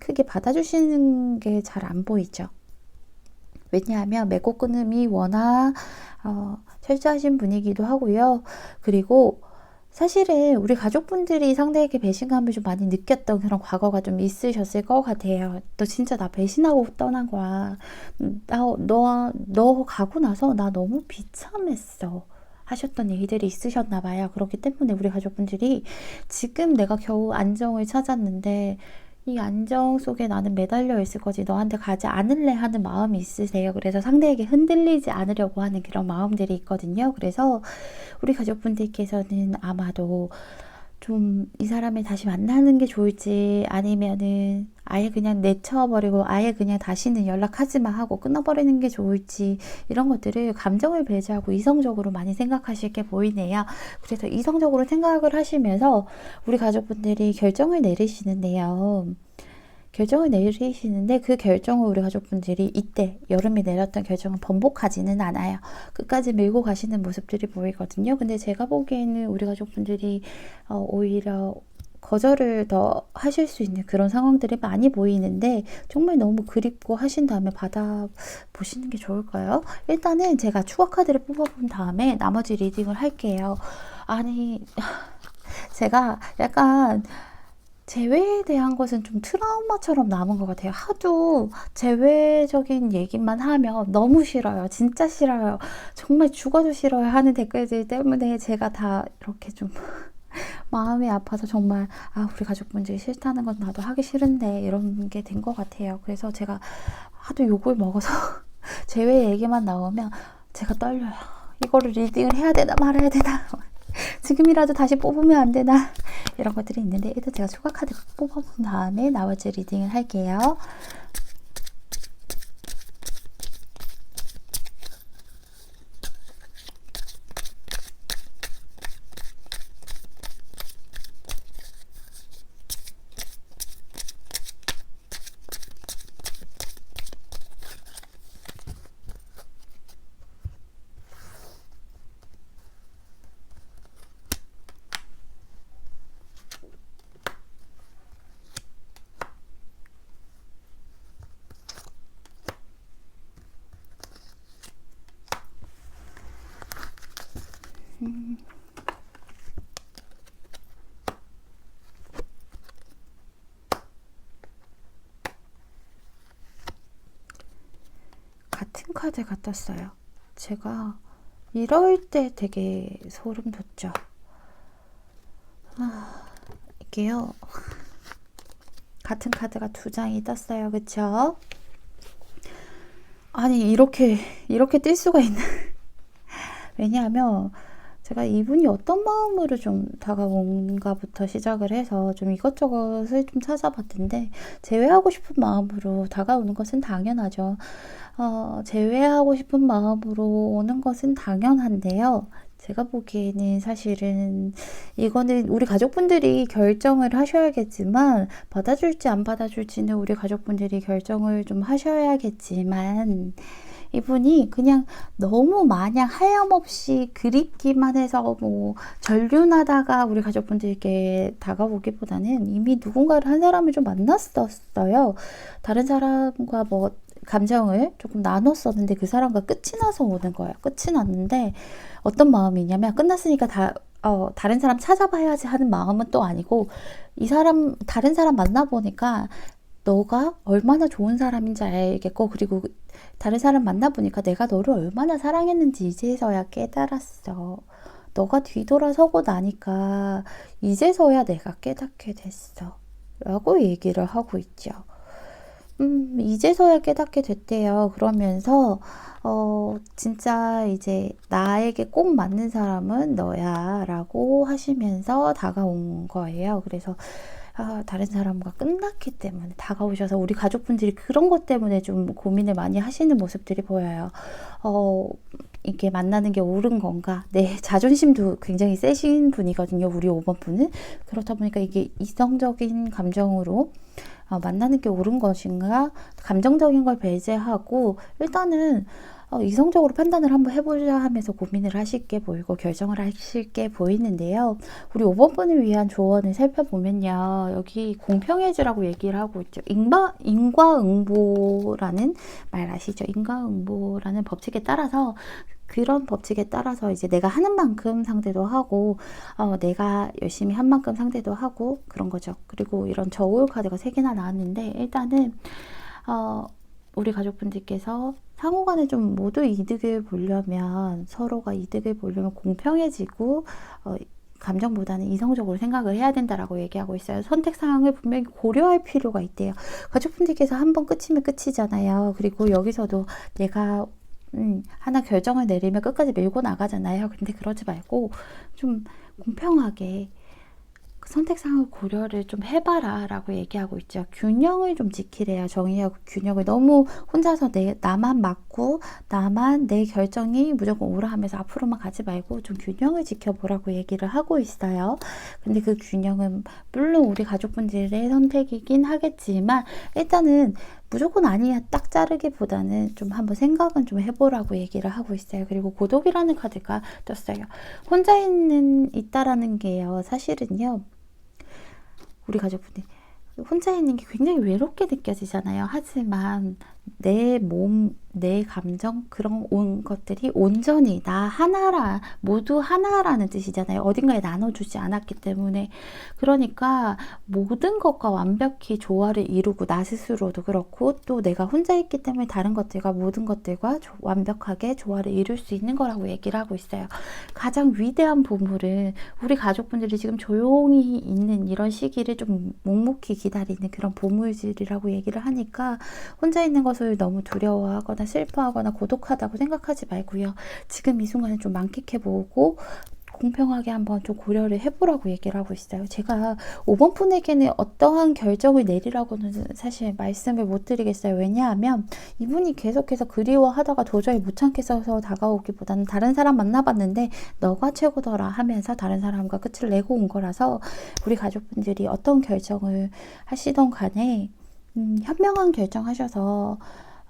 크게 받아주시는 게 잘 안 보이죠. 왜냐하면 맺고 끊음이 워낙 철저하신 분이기도 하고요. 그리고 사실은 우리 가족분들이 상대에게 배신감을 좀 많이 느꼈던 그런 과거가 좀 있으셨을 것 같아요. 너 진짜 나 배신하고 떠난 거야. 너 가고 나서 나 너무 비참했어. 하셨던 얘기들이 있으셨나 봐요. 그렇기 때문에 우리 가족분들이 지금 내가 겨우 안정을 찾았는데 이 안정 속에 나는 매달려 있을 거지 너한테 가지 않을래 하는 마음이 있으세요. 그래서 상대에게 흔들리지 않으려고 하는 그런 마음들이 있거든요. 그래서 우리 가족분들께서는 아마도 좀 이 사람을 다시 만나는 게 좋을지 아니면은 아예 그냥 내쳐버리고 아예 그냥 다시는 연락하지 마 하고 끊어버리는 게 좋을지 이런 것들을 감정을 배제하고 이성적으로 많이 생각하실 게 보이네요. 그래서 이성적으로 생각을 하시면서 우리 가족분들이 결정을 내리시는데 그 결정을 우리 가족분들이 이때 여름에 내렸던 결정을 번복하지는 않아요. 끝까지 밀고 가시는 모습들이 보이거든요. 근데 제가 보기에는 우리 가족분들이 오히려 거절을 더 하실 수 있는 그런 상황들이 많이 보이는데 정말 너무 그립고 하신 다음에 받아보시는 게 좋을까요? 일단은 제가 추가 카드를 뽑아본 다음에 나머지 리딩을 할게요. 아니 제가 약간 재회에 대한 것은 좀 트라우마처럼 남은 것 같아요. 하도 재회적인 얘기만 하면 너무 싫어요. 진짜 싫어요. 정말 죽어도 싫어요 하는 댓글들 때문에 제가 다 이렇게 좀 마음이 아파서 정말 우리 가족분들이 싫다는 건 나도 하기 싫은데 이런 게 된 것 같아요. 그래서 제가 하도 욕을 먹어서 재회 얘기만 나오면 제가 떨려요. 이거를 리딩을 해야 되나 말아야 되나 지금이라도 다시 뽑으면 안 되나 이런 것들이 있는데 일단 제가 추가 카드 뽑아본 다음에 나머지 리딩을 할게요. 같은 카드가 떴어요. 제가 이럴 때 되게 소름 돋죠. 이게요. 같은 카드가 두 장이 떴어요. 그쵸? 아니 이렇게 뜰 수가 있나 왜냐하면 제가 이분이 어떤 마음으로 좀 다가온가부터 시작을 해서 좀 이것저것을 좀 찾아봤는데 제외하고 싶은 마음으로 다가오는 것은 당연하죠. 제외하고 싶은 마음으로 오는 것은 당연한데요. 제가 보기에는 사실은 이거는 우리 가족분들이 결정을 하셔야겠지만 받아줄지 안 받아줄지는 우리 가족분들이 결정을 좀 하셔야겠지만 이분이 그냥 너무 마냥 하염없이 그립기만 해서 뭐 전륜하다가 우리 가족분들께 다가오기보다는 이미 누군가를 한 사람을 좀 만났었어요. 다른 사람과 뭐 감정을 조금 나눴었는데 그 사람과 끝이 나서 오는 거예요. 끝이 났는데 어떤 마음이냐면 끝났으니까 다른 사람 찾아봐야지 하는 마음은 또 아니고 다른 사람 만나보니까 너가 얼마나 좋은 사람인지 알겠고 그리고 다른 사람 만나보니까 내가 너를 얼마나 사랑했는지 이제서야 깨달았어. 너가 뒤돌아서고 나니까 이제서야 내가 깨닫게 됐어. 라고 얘기를 하고 있죠. 이제서야 깨닫게 됐대요. 그러면서 진짜 이제 나에게 꼭 맞는 사람은 너야 라고 하시면서 다가온 거예요. 그래서 다른 사람과 끝났기 때문에 다가오셔서 우리 가족분들이 그런 것 때문에 좀 고민을 많이 하시는 모습들이 보여요. 이게 만나는 게 옳은 건가? 네, 자존심도 굉장히 세신 분이거든요. 우리 5번 분은. 그렇다 보니까 이게 이성적인 감정으로 만나는 게 옳은 것인가? 감정적인 걸 배제하고 일단은 이성적으로 판단을 한번 해보자 하면서 고민을 하실 게 보이고 결정을 하실 게 보이는데요. 우리 5번 분을 위한 조언을 살펴보면요. 여기 공평해지라고 얘기를 하고 있죠. 인과응보라는 말 아시죠? 인과응보라는 법칙에 따라서 그런 법칙에 따라서 이제 내가 하는 만큼 상대도 하고 내가 열심히 한 만큼 상대도 하고 그런 거죠. 그리고 이런 저울 카드가 3개나 나왔는데 일단은 우리 가족분들께서 상호간에 좀 모두 이득을 보려면 서로가 이득을 보려면 공평해지고 감정보다는 이성적으로 생각을 해야 된다라고 얘기하고 있어요. 선택 사항을 분명히 고려할 필요가 있대요. 가족분들께서 한 번 끝이면 끝이잖아요. 그리고 여기서도 내가 하나 결정을 내리면 끝까지 밀고 나가잖아요. 근데 그러지 말고 좀 공평하게 선택사항을 고려를 좀 해봐라 라고 얘기하고 있죠. 균형을 좀 지키래요. 정의하고 균형을 너무 혼자서 나만 맞고 나만 내 결정이 무조건 옳아 하면서 앞으로만 가지 말고 좀 균형을 지켜보라고 얘기를 하고 있어요. 근데 그 균형은 물론 우리 가족분들의 선택이긴 하겠지만 일단은 무조건 아니야 딱 자르기보다는 좀 한번 생각은 좀 해보라고 얘기를 하고 있어요. 그리고 고독이라는 카드가 떴어요. 혼자 있다라는 게요. 사실은요. 우리 가족분들 혼자 있는 게 굉장히 외롭게 느껴지잖아요. 하지만 내 몸, 내 감정 그런 것들이 온전히 나 하나라 모두 하나라는 뜻이잖아요. 어딘가에 나눠주지 않았기 때문에 그러니까 모든 것과 완벽히 조화를 이루고 나 스스로도 그렇고 또 내가 혼자 있기 때문에 다른 것들과 모든 것들과 완벽하게 조화를 이룰 수 있는 거라고 얘기를 하고 있어요. 가장 위대한 보물은 우리 가족분들이 지금 조용히 있는 이런 시기를 좀 묵묵히 기다리는 그런 보물질이라고 얘기를 하니까 혼자 있는 것을 너무 두려워하거나 슬퍼하거나 고독하다고 생각하지 말고요. 지금 이 순간을 좀 만끽해보고 공평하게 한번 좀 고려를 해보라고 얘기를 하고 있어요. 제가 5번 분에게는 어떠한 결정을 내리라고는 사실 말씀을 못 드리겠어요. 왜냐하면 이분이 계속해서 그리워하다가 도저히 못 참겠어서 다가오기보다는 다른 사람 만나봤는데 너가 최고더라 하면서 다른 사람과 끝을 내고 온 거라서 우리 가족분들이 어떤 결정을 하시던 간에 현명한 결정하셔서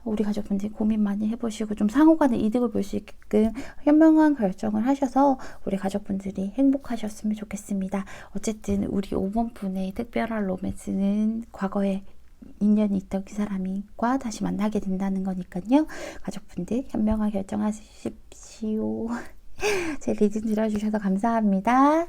우리 가족분들이 고민 많이 해보시고 좀 상호간의 이득을 볼 수 있게끔 현명한 결정을 하셔서 우리 가족분들이 행복하셨으면 좋겠습니다. 어쨌든 우리 5번 분의 특별한 로맨스는 과거에 인연이 있던 그 사람과 다시 만나게 된다는 거니까요. 가족분들 현명한 결정하십시오. 제 리딩 들어주셔서 감사합니다.